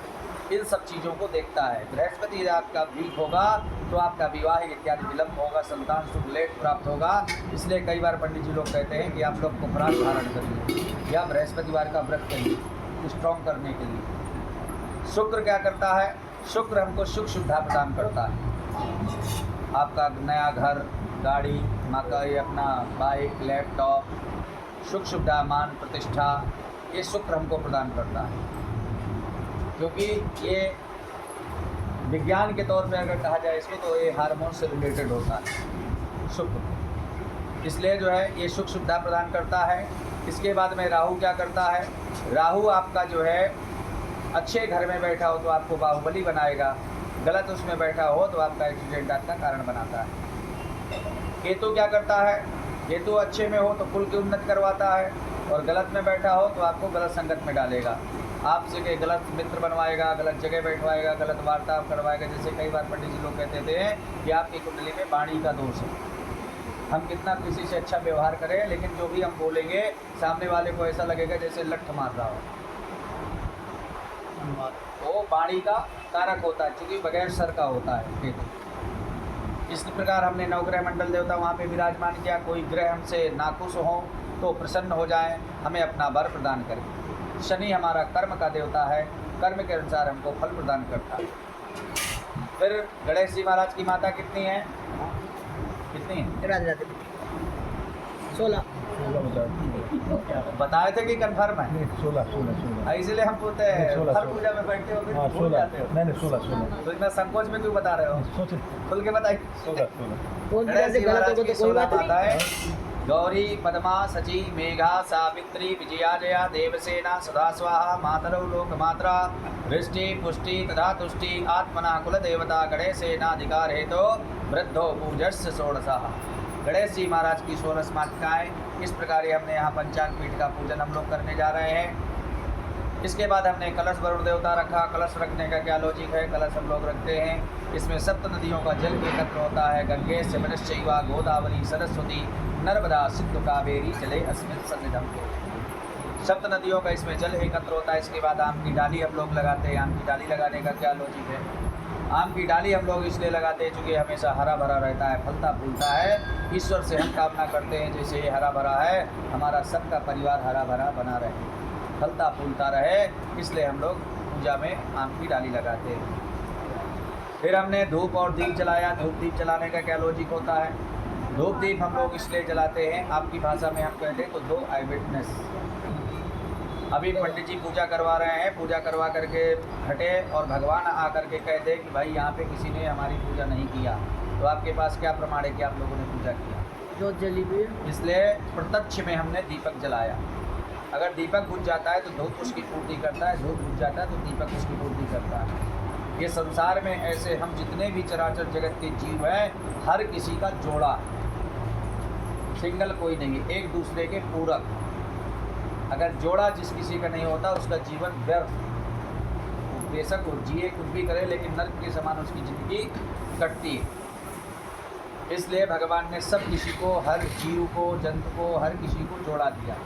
इन सब चीज़ों को देखता है। बृहस्पति यदि आपका वीक होगा तो आपका विवाह इत्यादि विलम्ब होगा, संतान सुख लेट प्राप्त होगा। इसलिए कई बार पंडित जी लोग कहते हैं कि आप लोग कुफरान धारण करिए या बृहस्पतिवार का व्रत करिए स्ट्रॉन्ग करने के लिए। शुक्र क्या करता है? शुक्र हमको सुख सुविधा प्रदान करता है। आपका नया घर, गाड़ी, मकान, अपना बाइक, लैपटॉप, सुख सुविधा, मान प्रतिष्ठा, ये शुक्र हमको प्रदान करता है। क्योंकि ये विज्ञान के तौर पे अगर कहा जाए इसको तो ये हार्मोन से रिलेटेड होता है शुक्र, इसलिए जो है ये सुख सुविधा प्रदान करता है। इसके बाद में राहु क्या करता है? राहु आपका जो है अच्छे घर में बैठा हो तो आपको बाहुबली बनाएगा, गलत उसमें बैठा हो तो आपका एक्सीडेंट का कारण बनाता है। केतु क्या करता है? केतु अच्छे में हो तो कुल की उन्नति करवाता है, और गलत में बैठा हो तो आपको गलत संगत में डालेगा, आपसे के गलत मित्र बनवाएगा, गलत जगह बैठवाएगा, गलत वार्ता करवाएगा। जैसे कई बार पंडित जी लोग कहते थे कि आपकी कुंडली में वाणी का दोष है। हम कितना किसी से अच्छा व्यवहार करें, लेकिन जो भी हम बोलेंगे सामने वाले को ऐसा लगेगा जैसे लठ मार रहा हो। वो वाणी का कारक होता है, क्योंकि बगैर सर का होता है। इस प्रकार हमने नवग्रह मंडल देवता वहाँ पे विराजमान किया। कोई ग्रह हमसे नाखुश हो तो प्रसन्न हो जाए, हमें अपना वर प्रदान करें। शनि हमारा कर्म का देवता है, कर्म के अनुसार हमको फल प्रदान करता है। फिर गणेश जी महाराज की माता कितनी है? कितनी है? राधे राधे 16 बताए थे कि कंफर्म है? 16 इसलिए हम पूछते हैं हर पूजा में बैठते हो फिर भूल जाते हो। नहीं 16 तो इतना संकोच में क्यों बता रहे हो? सोच खुल के बताइए। 16 गणेश जी महाराज की 16 बात नहीं। माताएं गौरी, पद्मा, सची, मेघा, सावित्री, विजया, जया, देवसेना, सदा स्वाहा, मातरौ लोकमात्रा, वृष्टि पुष्टि तथा तुष्टि, आत्मना कुलदेवता गणेशेनाधिकार हेतु वृद्धो पूजस्य षोडशः। गणेश जी महाराज की 16 मातृकाएँ। इस प्रकार हमने यहाँ पंचांग पीठ का पूजन हम लोग करने जा रहे हैं। इसके बाद हमने कलश वरुण देवता रखा। कलश रखने का क्या लॉजिक है? कलश हम लोग रखते हैं, इसमें सप्त नदियों का जल एकत्र होता है। गंगे यमुनश्चैव गोदावरी सरस्वती नर्मदा सिंधु कावेरी जले अस्मिन् सन्निधम्। सप्त नदियों का इसमें जल एकत्र होता है। इसके बाद आम की डाली हम लोग लगाते हैं। आम की डाली लगाने का क्या लॉजिक है? आम की डाली हम लोग इसलिए लगाते हैं क्योंकि हमेशा हरा भरा रहता है, फलता फूलता है। ईश्वर से हम कामना करते हैं जैसे ये हरा भरा है, हमारा सबका परिवार हरा भरा बना रहे, फलता फूलता रहे, इसलिए हम लोग पूजा में आम की डाली लगाते हैं। फिर हमने धूप और दीप जलाया। धूप दीप जलाने का क्या लॉजिक होता है? धूप दीप हम लोग इसलिए जलाते हैं, आपकी भाषा में हम कहते हैं तो दो आई विटनेस। अभी पंडित जी पूजा करवा रहे हैं, पूजा करवा करके हटे और भगवान आकर के कह दे कि भाई यहाँ पे किसी ने हमारी पूजा नहीं किया, तो आपके पास क्या प्रमाण है कि आप लोगों ने पूजा किया? जोत जली हुई है। इसलिए प्रत्यक्ष में हमने दीपक जलाया। अगर दीपक बुझ जाता है तो धूप उसकी पूर्ति करता है, धूप बुझ जाता है तो दीपक उसकी पूर्ति करता है। ये संसार में ऐसे हम जितने भी चराचर जगत के जीव हैं, हर किसी का जोड़ा, सिंगल कोई नहीं, एक दूसरे के पूरक। अगर जोड़ा जिस किसी का नहीं होता उसका जीवन व्यर्थ, बेशक वो जिए कुछ भी करे लेकिन नर्क के समान उसकी ज़िंदगी कटती है। इसलिए भगवान ने सब किसी को, हर जीव को, जंतु को, हर किसी को जोड़ा दिया।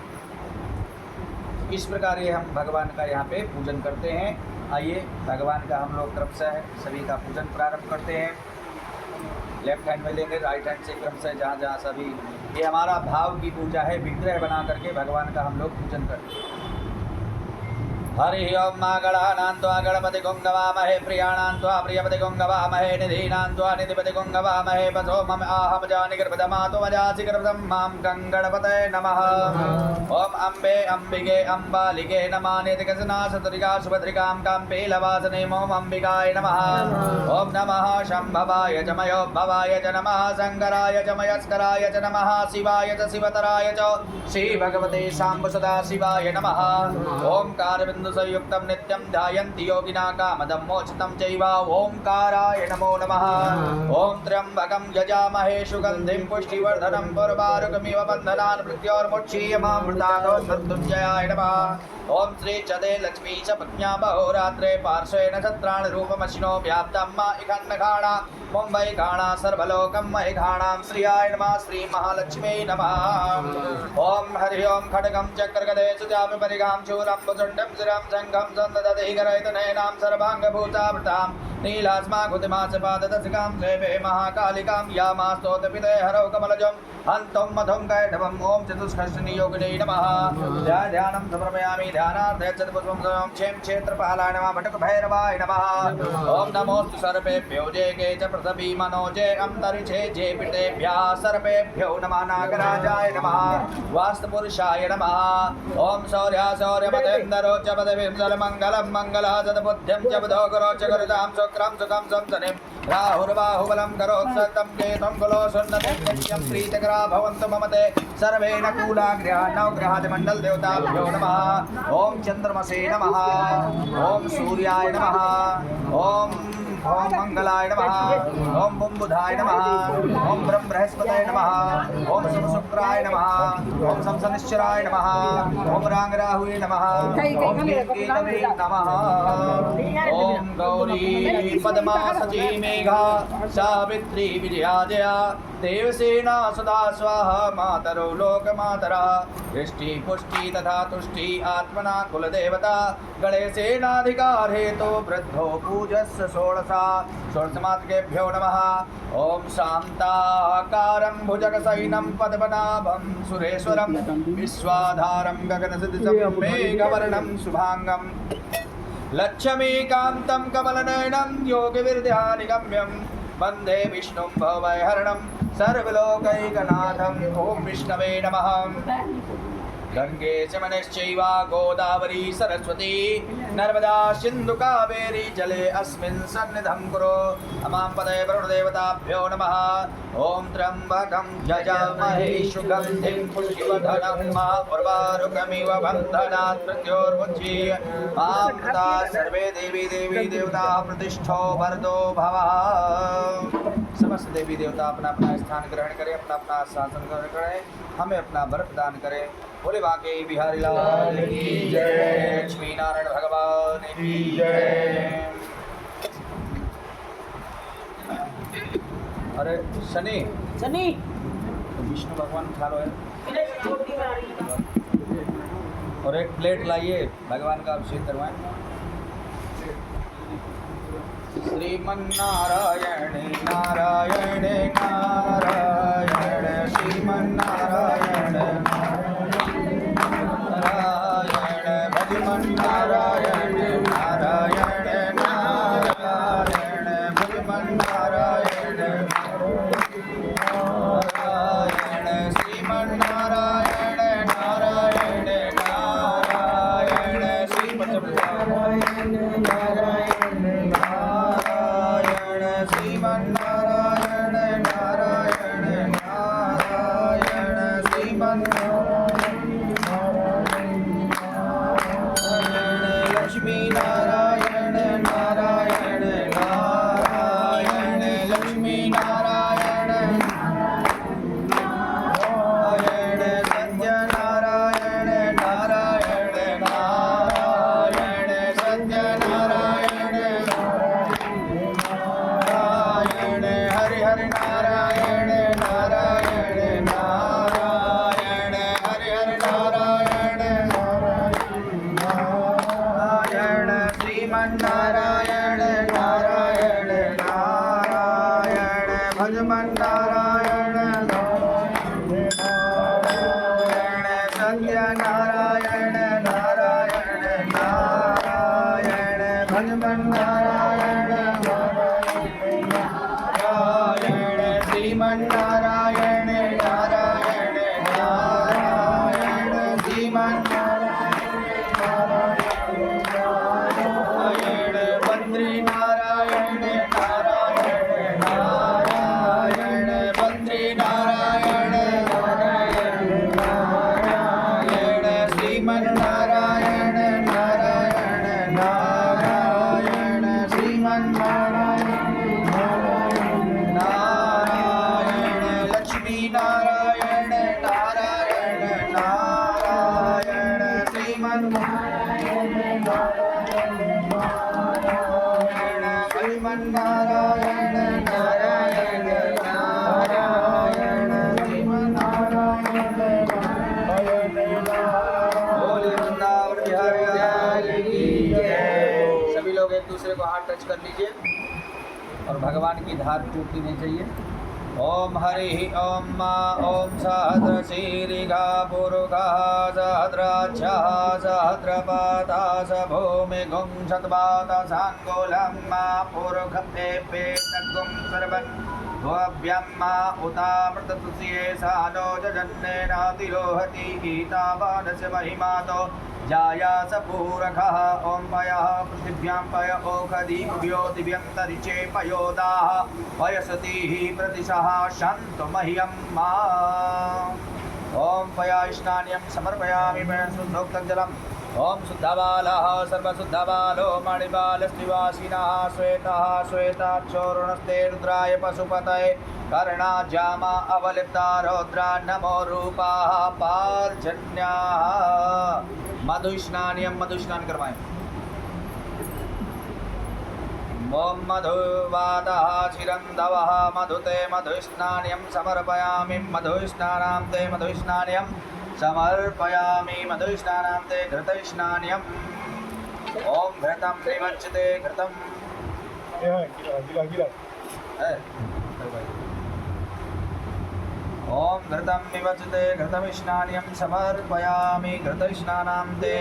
इस प्रकार ये हम भगवान का यहाँ पे पूजन करते हैं। आइए भगवान का हम लोग क्रमशः सभी का पूजन प्रारंभ करते हैं। लेफ्ट हैंड में लेंगे, राइट हैंड से क्रमशः जहाँ जहाँ सभी, ये हमारा भाव की पूजा है। विग्रह बना करके भगवान का हम लोग पूजन करते हैं। हरि ओम मा गणानां त्वा गणपति गवामहे, प्रियाणां त्वा प्रियपति गवामहे, निधीनां त्वा निधिपति गवामहे, पशो मम आहम जानि गर्भदमातो मजासि गर्भदं मां गणपतये नमः। ओम अम्बे अम्बिके अम्बालिके नमः, निधिकसनासतुरिका सुभद्रिकां काम्पीलवासने ओम अम्बिकाय नमः। ओम नमः शम्भवाय च मयोद्भवाय च नमः, शङ्कराय च मयस्कराय च नमः, शिवाय च शिवतराय च श्रीभगवते साम्बसदा शिवाय नमः। ओंकार संयुक्तं नित्यं ध्यायन्ति योगिना कामदं मोक्षितं चैव। ओंकाराय नमो नमः। ओम त्र्यंबकं यजामहे सुगन्धिं पुष्टिवर्धनं पुर्वारुकमिव बन्धनान् मृत्योर्मुक्षीयमामृतात् मृत्युञ्जयाय नमः। ओम श्री चदे लक्ष्मी च पत्न्या बहुरात्रे पार्श्वे नक्षत्राणि रूपमशिनो व्याप्तं मा इखन्नखाणा मुंबई खाणा सर्वलोकं महिघाणां श्रियाय नमः, श्री महालक्ष्मी नमः। ओम हरि ओम खड्गं चक्रगदे सुजामि परिगां शूलं भुजण्डं शिरं शङ्खं सन्ददति गरैतनयनां सर्वाङ्गभूतावृतां नीलास्मा घुतिमासपाददशिकां सेवे महाकालिकां यामास्तोतपिते हरौ कमलजं हन्तुं मधुं कैढवम्। ओम चतुष्षष्टिनी योगिने नमः। ध्यानं समर्पयामि। ध्यानार्थे चतुष्पुंसं क्षेम क्षेत्रपालाय नमः, भटक भैरवाय नमः। ओम नमोस्तु सर्पेभ्यो जेके च पृथ्वी मनोजे अंतरिक्षे जे पितेभ्यः सर्पेभ्यो नमः। नागराजाय नमः, वास्तुपुरुषाय नमः। ओम शौर्या शौर्यपतेन्दरो च पदविंसल मंगलं मंगलः सद्बुद्धिं च बुधो गुरो च गुरुतां शुक्रं सुखं संसनिं राहुर्बाहुबलं करोत्सतं केतं कुलो सुन्नतिं नित्यं प्रीतिकरा भवन्तु मम ते सर्वे नकुलाग्रहा नवग्रहादिमण्डल देवताभ्यो नमः। ओम चंद्रमसे नमः। ओम सूर्याय नमः। ओम मंगलाय नमः। ओम बुधबुधाय नमः। ओम ब्रह्म बृहस्पतये नमः। ओम शुक्राय नमः। ओम शनिश्चराय नमः। ओम रांगराहुवे नमः। ओम केतवे नमः। ओम गौरी पद्मा सची मेघा सावित्री विजया जया देवसेना सदा स्वाहा मातरो लोकमातरा दृष्टि पुष्टि तथा तुष्टि आत्मना कुलदेवता गणेशेनाधिकार हेतु वृद्धो पूजस्य षोडशा षोडशमातृकेभ्यो नमः। ओम शान्ताकारं भुजगशयनं पद्मनाभं सुरेश्वरं विश्वाधारं गगनसदृशं मेघवर्णं शुभांगं लक्ष्मीकान्तं कमलनयनं योगिविद्यानिगम्यं वन्दे विष्णुं भवभयहरणं सर्वलोकैकनाथं। ओम विष्णवे नमः। गंगे चमनश्चैव गोदावरी सरस्वती नर्मदा सिंधु कावेरी जले अस्मिन् सन्निधं कुरु। अमां पदे वरुणदेवताभ्यो नमः। ओम त्र्यंबकं यजामहे सुगन्धिं पुष्टिवर्धनं उर्वारुकमिव बन्धनात् मृत्योर्मुक्षीयमामृता सर्वे देवी देवता प्रतिष्ठो वरदो भवः। समस्त देवी देवता अपना अपना स्थान ग्रहण करें, अपना अपना शासन ग्रहण करें, हमें अपना वर प्रदान करें। बोले बाके बिहारी लाल की जय, लक्ष्मी नारायण भगवान की जय। अरे शनि शनि विष्णु भगवान खा लो है। और एक प्लेट लाइए, भगवान का अभिषेक करवाएं। श्रीमन्नारायण नारायण नारायण श्रीमन्नारायण नारायण भजमन्नारायण नारायण नारायण भजमन्नारायण नारायण श्रीमन्नारायण नारायण नारायण श्रीमन्नारायण नारायण श्रीमन्नारायण नारायण नारायण श्रीमन्नारायण लक्ष्मी नारायण नारायण नारायण लक्ष्मी नारायण नारायण सत्यनारायण नारायण नारायण सत्यनारायण नारायण हरि हरि नारायण नारायण नारायण हरि हरि नारायण नारायण श्रीमन्नारायण नारायण नारायण भजमन्नारायण नारायण सत्यनारायण नारायण नारायण भजमन्नारायण नारायण श्रीमन्नारायण नारायण नारायण श्रीमन्नारायण बद्री नारायण नारायण नारायण बद्री नारायण नारायण नारायण श्रीमन्नारायण नारायण नारायण श्रीमन्नारायण नारायण लक्ष्मी नारायण नारायण नारायण श्रीमन्नारायण नारायण श्रीमन्नारायण नारायण नारायण श्रीमन्नारायण बोले वृंदावन बिहारी लाल की जय। सभी लोग एक दूसरे को हाथ टच कर लीजिए और भगवान की धार टूटनी नहीं चाहिए। ओम हरि ओम मा ओम सहद्र शीरिगा पुरुगा सहद्राक्षा सहद्रपाता स भूमि गुं शतपाता सांगोलं मा पुरुखप्ते पेतगुं सर्वन् भुवभ्यं मा उतामृततुस्ये सानो जजन्नेनातिरोहति गीतावानस्य महिमातो जाया स पूरखः ओं पयः पृथिव्यां पय ओखदीभ्यो दिव्यन्तरिचे पयोदाः पयसतीः प्रतिशः शन्तु मह्यं मा ओं पया स्नान्यं समर्पयामि शुद्धोक्तं जलम् ओं शुद्धबालः सर्वशुद्धबालो मणिबालस्त्रिवासिनः श्वेतः श्वेताक्षोरुणस्ते रुद्राय पशुपतये कर्णाजामा अवलिप्ता रौद्रा नमो रूपाः पार्जन्याः मधुस्नानियं मधुस्नान करवाएं। ओम मधुवातः चिरंदवः मधुते मधुस्नानियं समर्पयामि मधुस्नानां ते मधुस्नानियं समर्पयामि मधुस्नानां ते घृतस्नानियम् ओम घृतं निमज्जते घृतं ओम घृतं निमज्जते घृतस्नानियं समर्पयामि घृतस्नानां ते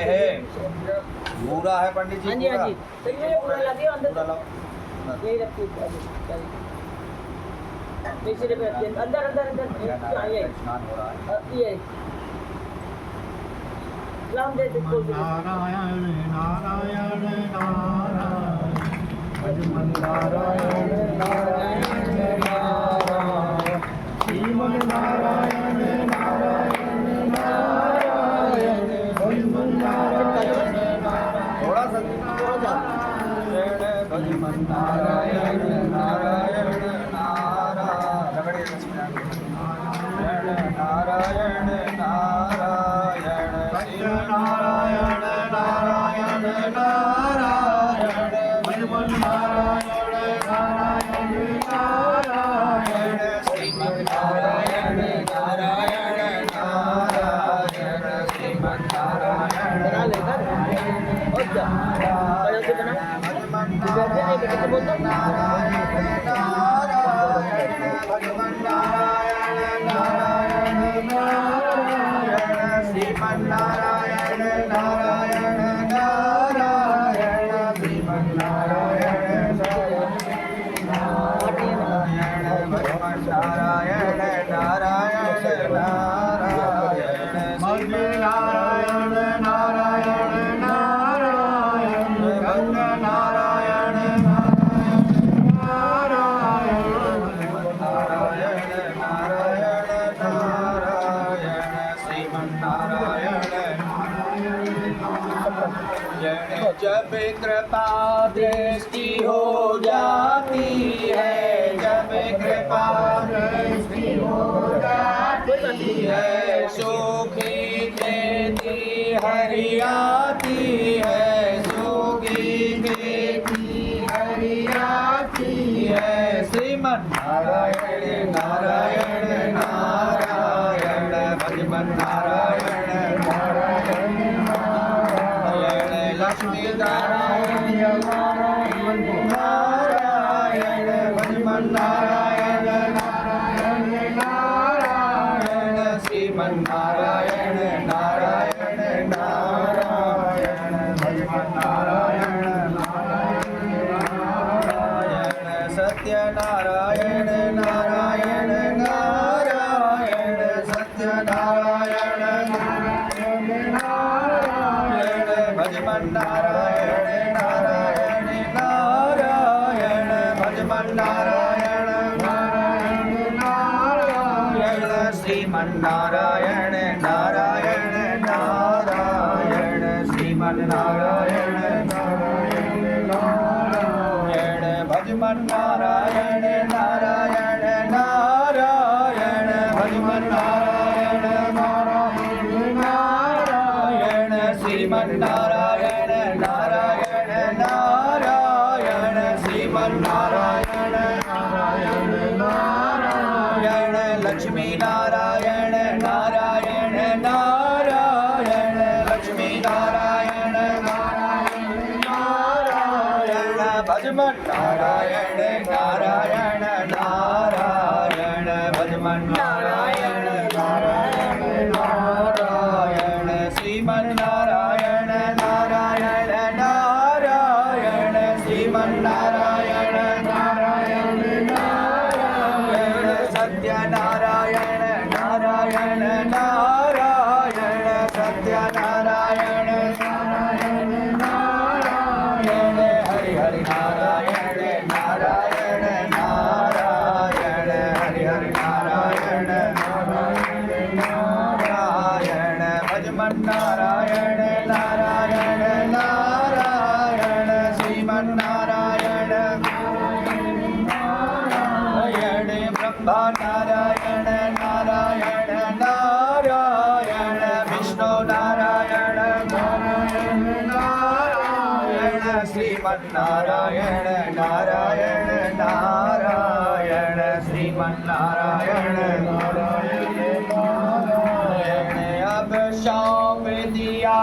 पूरा है पंडित जी। हाँ जी, हाँ जी। तो ये पूरा लगे अंदर पूरा लाओ। यही रखिए नीचे पे रखिए अंदर अंदर अंदर ये स्नान हो रहा है। ये लाम दे दो नारायण नारायण नारायण भजमन्नारायण नारायण नारायण श्रीमन्नारायण नारायण नारायण भजमन्नारायण थोड़ा सा भजमन्नारायण नारायण नारायण नारायण नारायण सत्यनारायण नारायण नारायण भजमन्नारायण नारायण नहीं बेटे तो बोल दो जब कृपा दृष्टि हो जाती है, जब कृपा दृष्टि हो जाती है, सूखी खेती हरियाती है, सूखी खेती हरियाती है। श्रीमन नारायण नारायण नारायण भजमन नारायण नारायण लक्ष्मी नारायण नारायण नारायण भजमन नारायण नारायण नारायण श्रीमन नारायण नारायण नारायण भजमन नारायण नारायण सत्य नारायण नारायण नारायण सत्य नारायण भजमन नारायण नारायण नारायण भजमन नारायण नारायण नारायण श्रीमन नारायण नारायण नारायण श्रीमन नारायण नारायण नारायण भजमन नारायण नारायण नारायण भजमन नारायण नारायण नारायण श्रीमन नारायण नारायण नारायण श्रीमन नारायण नारायण नारायण लक्ष्मी नारायण नारायण नारायण लक्ष्मी नारायण नारायण नारायण भजमन नारायण नारायण नारायण भजमन नारायण नारायण नारायण श्रीमन नारायण नारायण नारायण श्रीमन नारायण नारायण नारायण सत्य नारायण नारायण नारायण सत्य नारायण नारायण नारायण हरि हरि नारायण नारायण नारायण हरि हरि नारायण नारायण नारायण भजमन नारायण नारायण नारायण श्रीमन नारायण नारायण ब्रह्मा नारायण नारायण नारायण विष्णु नारायण नारायण नारायण श्रीमन नारायण नारायण नारायण श्रीमन नारायण नारायण नारायण अब सौंप दिया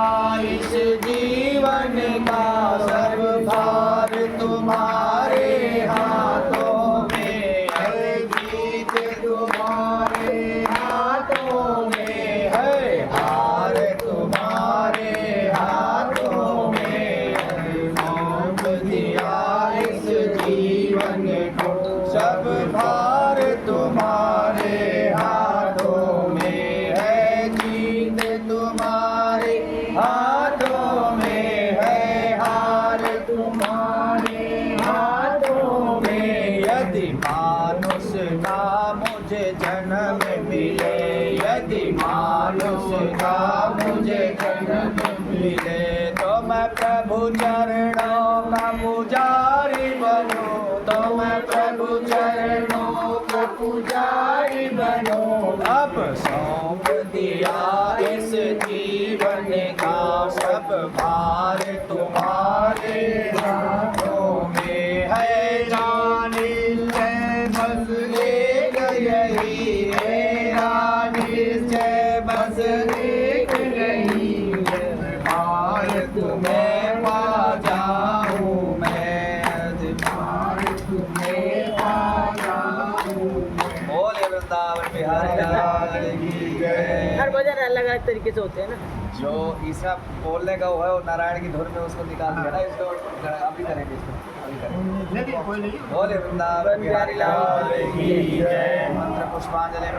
इस जीवन का सब भार तुम्हारे हाथों में है, जीत तुम्हारे हाथों में है, हार तुम्हारे हाथों में सौंप दिया इस जीवन को सब भार तुम्हारे हाथों में है, जीत तुम्हारे हाथों में है, हार तुम्हारे हाथों में। यदि मानुष का मुझे जन्म मिले, यदि मानुष का मुझे जन्म मिले, तो मैं प्रभु चरणों का पुजारी बनूं, तो मैं प्रभु चरणों का पुजारी बनूं। अब सौंप दिया इस जीवन का सब भार तुम्हारे हाथों में है, जाने से बस एक यही मेरा निश्चय बस एक यही भार तुम्हें पा जाऊं मैं, अलग अलग तरीके से होते हैं ना। जो इसका बोलने का वो है वो नारायण की धुन में उसको निकाल दिया ना, इसको अभी करेंगे, इसको अभी करेंगे। नहीं कोई नहीं। बोले वृंदावन बिहारी लाल की जय। मंत्र पुष्पांजलि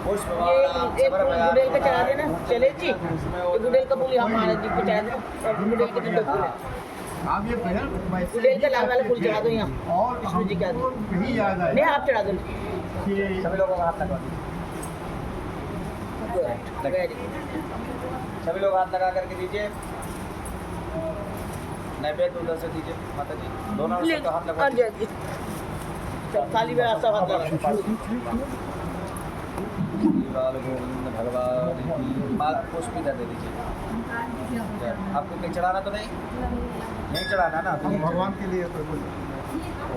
एक गुडेल का चढ़ा देना चले जी, गुडेल का फूल यहाँ महाराज जी को चढ़ा देना, और गुडेल के दो फूल है। आप ये पहल गुडेल का लाल वाला फूल चढ़ा दो यहाँ, और विष्णु जी का दो। यही याद आए नहीं आप चढ़ा दो। कि सभी लोगों का हाथ लगा दीजिए, सभी लोग हाथ लगा करके दीजिए। नैवेद्य उधर से दीजिए माता जी, दोनों सबका हाथ लगा दीजिए। थाली में ऐसा हाथ लगा। गोविंद भगवान की माला पुष्प इधर दे दीजिए। आपको कहीं चढ़ाना तो नहीं चढ़ाना ना, तो भगवान के लिए कोई बोल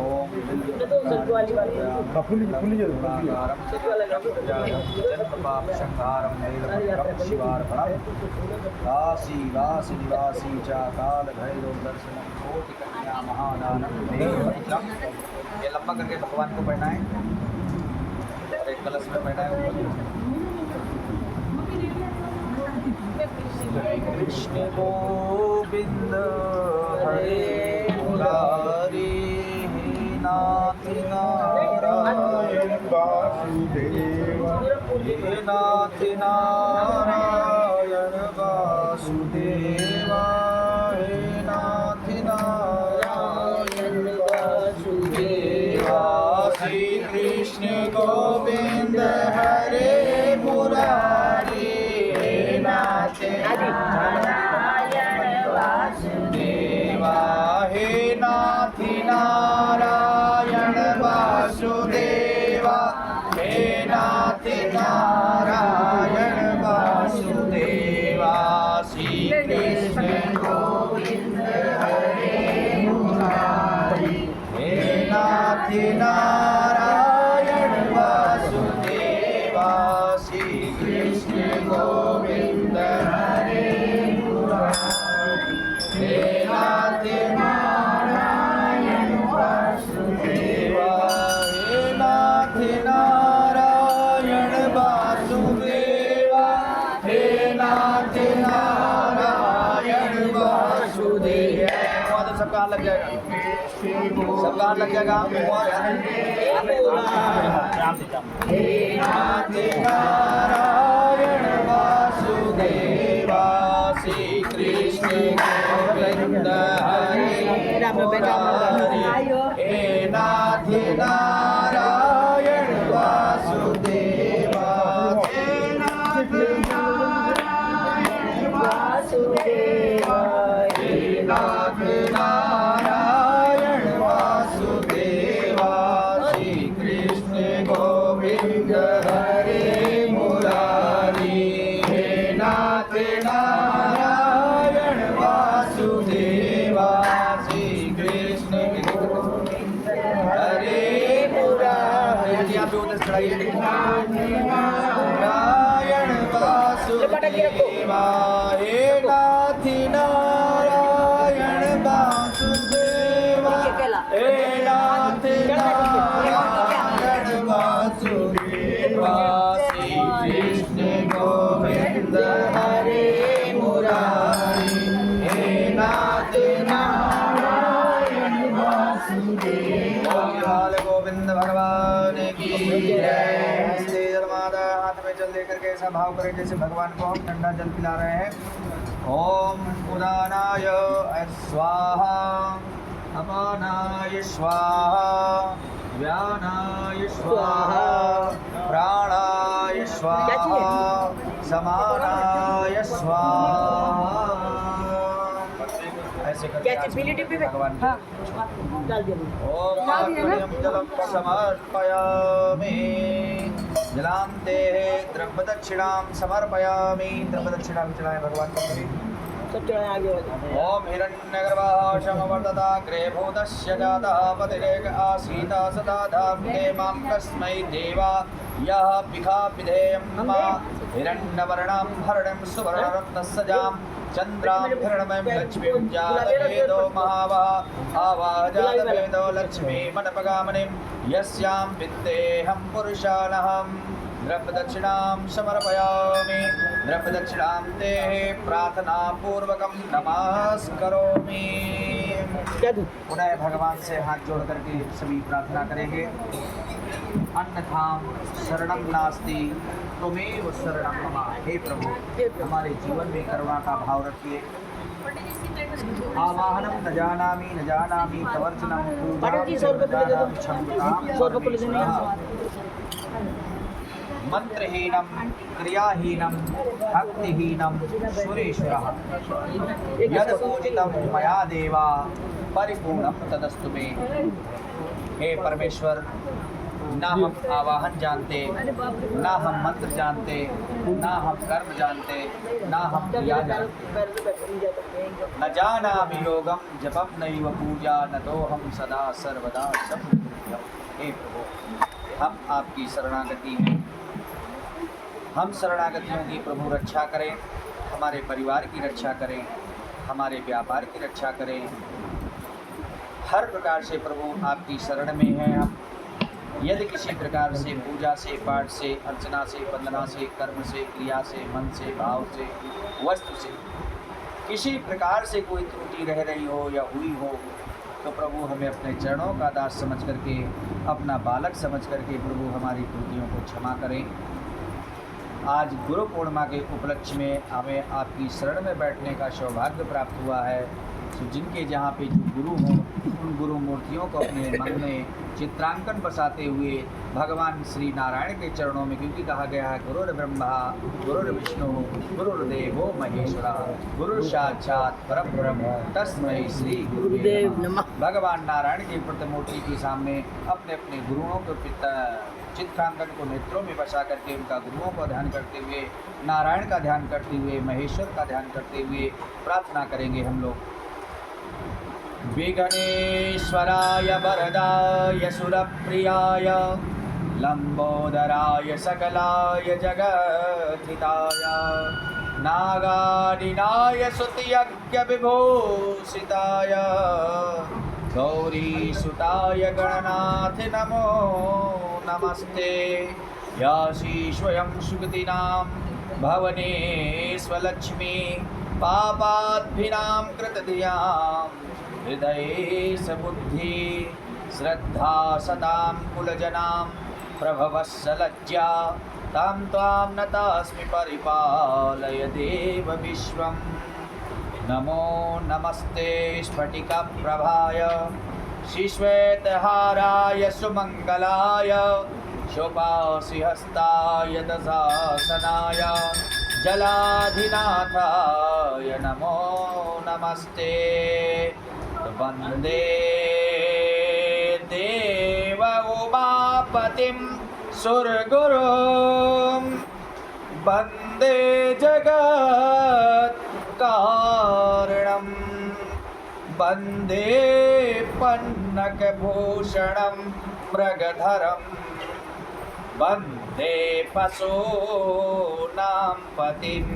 ओम सरको वाली वाली पाप संहारम नीलकंठम शिवार्पणम काशी वासी निवासी च काल भैरव दर्शनम कोटि कन्या महादानम देवत्रम। ये लंबा करके भगवान को पहनाएं और एक कलश में पहनाएं। कृष्ण गोविंद हरे मुरारी नाथ नारायण वासुदेव, हे नाथ नारायण वासुदेव, हे नाथ नारायण वासुदेव। श्री कृष्ण गोविंद हरे मुरारी, हे नाथ नारायण वासुदेव, हे नाथ नारायण वासुदेव, हे नाथ नारायण वासुदेव। श्री कृष्ण गोविंद हरे मुरारी, हे नाथ नारायण वासुदेव, श्री कृष्ण गोविंद हरे मुरारी, हे नाथ नारायण वासुदेव, हे नाथ नारायण वासुदेव, हे नाथ नारायण वासुदेव। सबका हाथ लग जाएगा, सबका हाथ लग जाएगा। हे नाथ नारायण वासुदेव, श्री कृष्ण गोविंद हरे मुरारी, हे नाथ नारायण वासुदेव, हे नाथ नारायण वासुदेव, हे नाथ नारायण वासुदेव। श्री कृष्ण गोविंद हरे मुरारी, हे नाथ नारायण वासुदेव, श्री कृष्ण गोविंद हरे मुरारी। आप लोग चढ़ाइए। नारायण वासुदेव, हे नाथ नारायण वासुदेव, हे नाथ नारायण वासुदेव। श्री कृष्ण गोविंद हरे मुरारी, हे नाथ नारायण वासुदेव। गोविंद भगवान की जय। श्री माता हाथ में जल लेकर के ऐसा भाव करें जैसे भगवान को हम ठंडा जल पिला रहे हैं। ओम उदानाय स्वाहा, अपानाय स्वाहा, व्यानाय स्वाहा, प्राणाय स्वाहा, समानाय स्वाहा। ऐसे करके भगवान डाल दिया। ओम आत्मनियम जलम समर्पयामि, जलांते द्रव्य दक्षिणाम समर्पयामि। द्रव्य दक्षिणा भी चढ़ाएं भगवान को। सब चढ़ाए आगे वाले। ओम हिरण्यगर्भः समवर्तताग्रे भूतस्य जातः पतिरेक आसीत सदा धाम्ने मां तस्मै देवा यः पिखा विधेयं नमः। हिरण्यवर्णां हरणं सुवर्णरत्नसजां चन्द्रां हिरण्मयं लक्ष्मीं जातवेदो महावः आवाहजातवेदो लक्ष्मीमनपगामिनीं यस्यां विद्येऽहं पुरुषानहम्। द्रव्यदक्षिणां समर्पयामि। द्रव्यदक्षिणां ते प्रार्थनापूर्वकं नमस्करोमि। क्या दूं? पुनः भगवान से हाथ जोड़ करके सभी प्रार्थना करेंगे। अन्यथा शरणं नास्ति त्वमेव शरणं मम। हे प्रभु, हमारे जीवन में करुणा का भाव रखिए। आवाहनम न जानामि प्रवर्तनम पाठक जी 100 रुपये दे दो। 100 रुपये ले लेना। मंत्रहीनम क्रियाहीनम भक्तिहीनम सुरेश्वरः यद पूजितम मया देवा परिपूर्णम तदस्तु मे। हे परमेश्वर, ना हम आवाहन जानते, ना हम मंत्र जानते, ना हम कर्म जानते, ना हम क्रिया जानते। न जानामि योगम जपम नैव पूजा न तो हम सदा सर्वदा संपूज्यम्। हे प्रभु, हम आपकी शरणागति में, हम शरणागतियों की प्रभु रक्षा करें, हमारे परिवार की रक्षा करें, हमारे व्यापार की रक्षा करें। हर प्रकार से प्रभु आपकी शरण में हैं हम। यदि किसी प्रकार से पूजा से, पाठ से, अर्चना से, वंदना से, कर्म से, क्रिया से, मन से, भाव से, वस्तु से किसी प्रकार से कोई त्रुटि रह रही हो या हुई हो, तो प्रभु हमें अपने चरणों का दास समझ करके, अपना बालक समझ करके प्रभु हमारी त्रुटियों को क्षमा करें। आज गुरु पूर्णिमा के उपलक्ष्य में हमें आपकी शरण में बैठने का सौभाग्य प्राप्त हुआ है। तो जिनके जहाँ पे जो गुरु हों, उन गुरु मूर्तियों को अपने मन में चित्रांकन बसाते हुए भगवान श्री नारायण के चरणों में, क्योंकि कहा गया है गुरुर् ब्रह्मा गुरुर्विष्णु गुरुर्देवो महेश्वरा गुरु साक्षात परब्रह्म तस्मै श्री गुरुदेव नमः। भगवान नारायण की प्रतिमूर्ति के सामने अपने अपने गुरुओं के चित्रांकन को नेत्रों में बसा करके उनका गुरुओं का ध्यान करते हुए, नारायण का ध्यान करते हुए, महेश्वर का ध्यान करते हुए प्रार्थना करेंगे हम लोग। विघ्नेश्वराय वरदाय सुरप्रियाय लंबोदराय सकलाय जगद्धिताय नागादिनाय स्तुत्यज्ञ विभूषिताय गौरीसुताय गणनाथ नमो नमस्ते। यासी स्वयं सुगतिनां भवने स्वलक्ष्मी पापाद्भिनां कृतधियां हृदये सबुद्धि श्रद्धा सतां कुलजनां प्रभवस्सलज्जा तां त्वां नतास्मि परिपालय देव विश्वम्। नमो नमस्ते स्फटिकप्रभाय श्रीश्वेतहाराय सुमङ्गलाय शोभासिहस्ताय दशासनाय जलाधिनाथाय नमो नमस्ते। वन्दे देव उमापतिं सुरगुरुं वन्दे जगत्कारणं वन्दे पन्नगभूषणं मृगधरं वन्दे पशूनां पतिं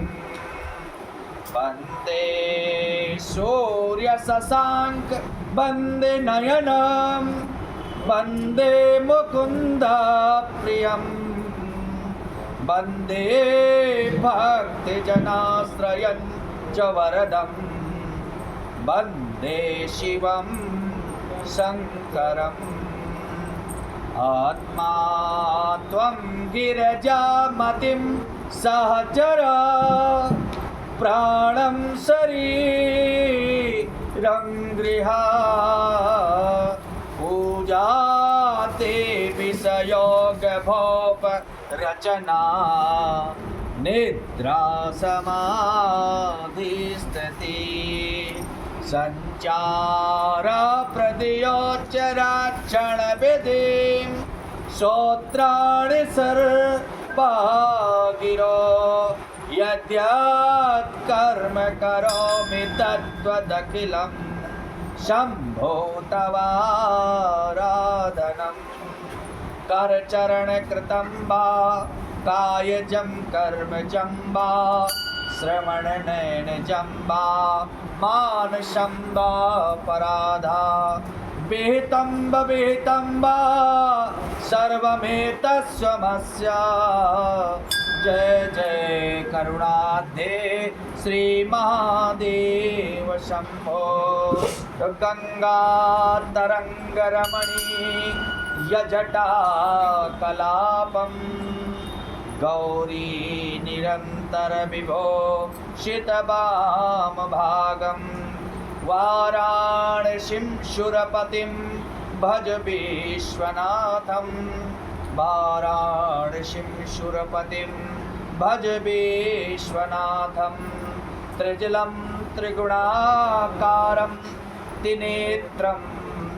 वन्दे सूर्यशशाङ्क वन्दे नयनं वन्दे मुकुन्दप्रियं वन्दे भक्तजनाश्रयं च वरदं वन्दे शिवं शङ्करम्। आत्मा त्वं गिरिजामतिं सहचरा प्राणं शरीरं गृहा पूजा ते विषयोगभोप रचना निद्रा समाधिस्थिति संचार प्रदयोच्चराक्षण विधिं श्रोत्राणि सर्वागिरो यद्यत् कर्म करोमि तद्वदखिलं शम्भो तवाराधनम्। करचरणकृतं वा कायजं कर्मजं वा श्रवणनयनजं वा मानसं वा पराधा विहितं विहितं वा सर्वमेतस्वमस्य जय जय करुणाब्धे श्री महादेव शंभो गंगा तरंगरमणी यजटा कलापम गौरी निरंतर विभो शितवाम भागम वाराणसीं शूरपतिं भज विश्वनाथं वाराणसीं शूरपतिं भज विश्वनाथं त्रिजलं त्रिगुणाकारं त्रिनेत्रं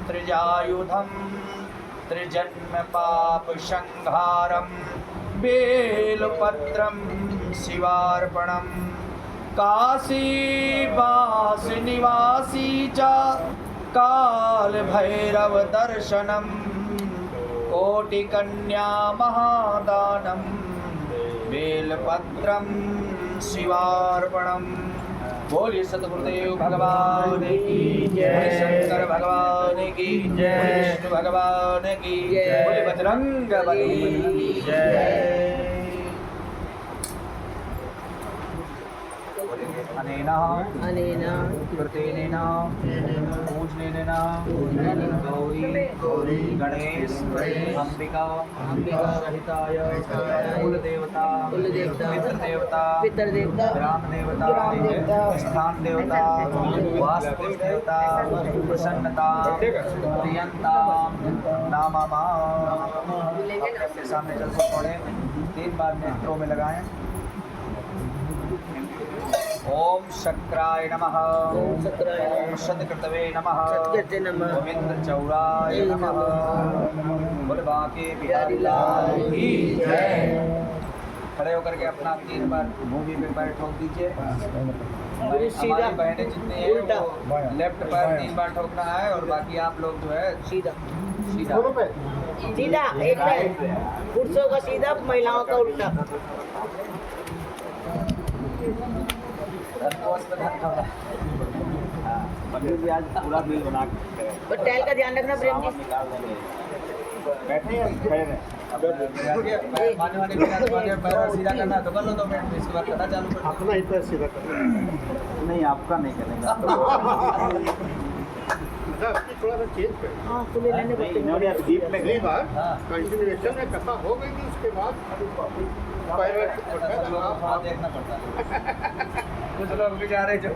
त्रिजायुधं त्रिजन्म पापसंहारं बेलपत्रं शिवार्पणम् काशीवासनिवासी च कालभैरव दर्शनम कोटिकन्या महादानम बेलपत्रम शिवार्पणम। बोलिए सतगुरुदेव भगवान की जय, शंकर भगवान की जय, विष्णु भगवान की जय, बोले बजरंगबली की जय। अनेना अनेना कृतेनेन पूजनेन गौरी गणेश अंबिका सहिताय कुलदेवता पितृदेवता ग्राम देवता स्थान देवता वास्तु देवता प्रसन्नता प्रियंता नामा अपने सामने जल को छोड़े 3 बार नेत्रों में लगाएं। ओम शक्राय नमः, ओम शक्राय नमः, ओम सदकृतवे नमः, सदकृते नमः, गोविंद चौराय नमः, बोल बाके बिहारी लाल की जय। खड़े होकर के अपना 3 बार भूमि पे पैर ठोक दीजिए। हमारी बहनें जितनी हैं वो लेफ्ट पैर 3 बार ठोकना है और बाकी आप लोग जो है सीधा सीधा सीधा एक पैर, पुरुषों का सीधा, महिलाओं का उल्टा। आज पूरा बिल बना के पर टैल का ध्यान रखना प्रेम जी। बैठे हैं खड़े हैं माने वाले पैर सीधा करना है तो कर लो 2 मिनट में, इसके बाद कथा चालू कर अपना ही पैर सीधा करना नहीं आपका नहीं करेंगे थोड़ा सा चेंज कर। हाँ तो ले लेने पड़ते हैं। अगली बार हाँ। कंटिन्यूएशन में कथा हो गई थी, उसके बाद पैर सब लोगों को हाथ देखना पड़ता है। कुछ लोग बेचारे जो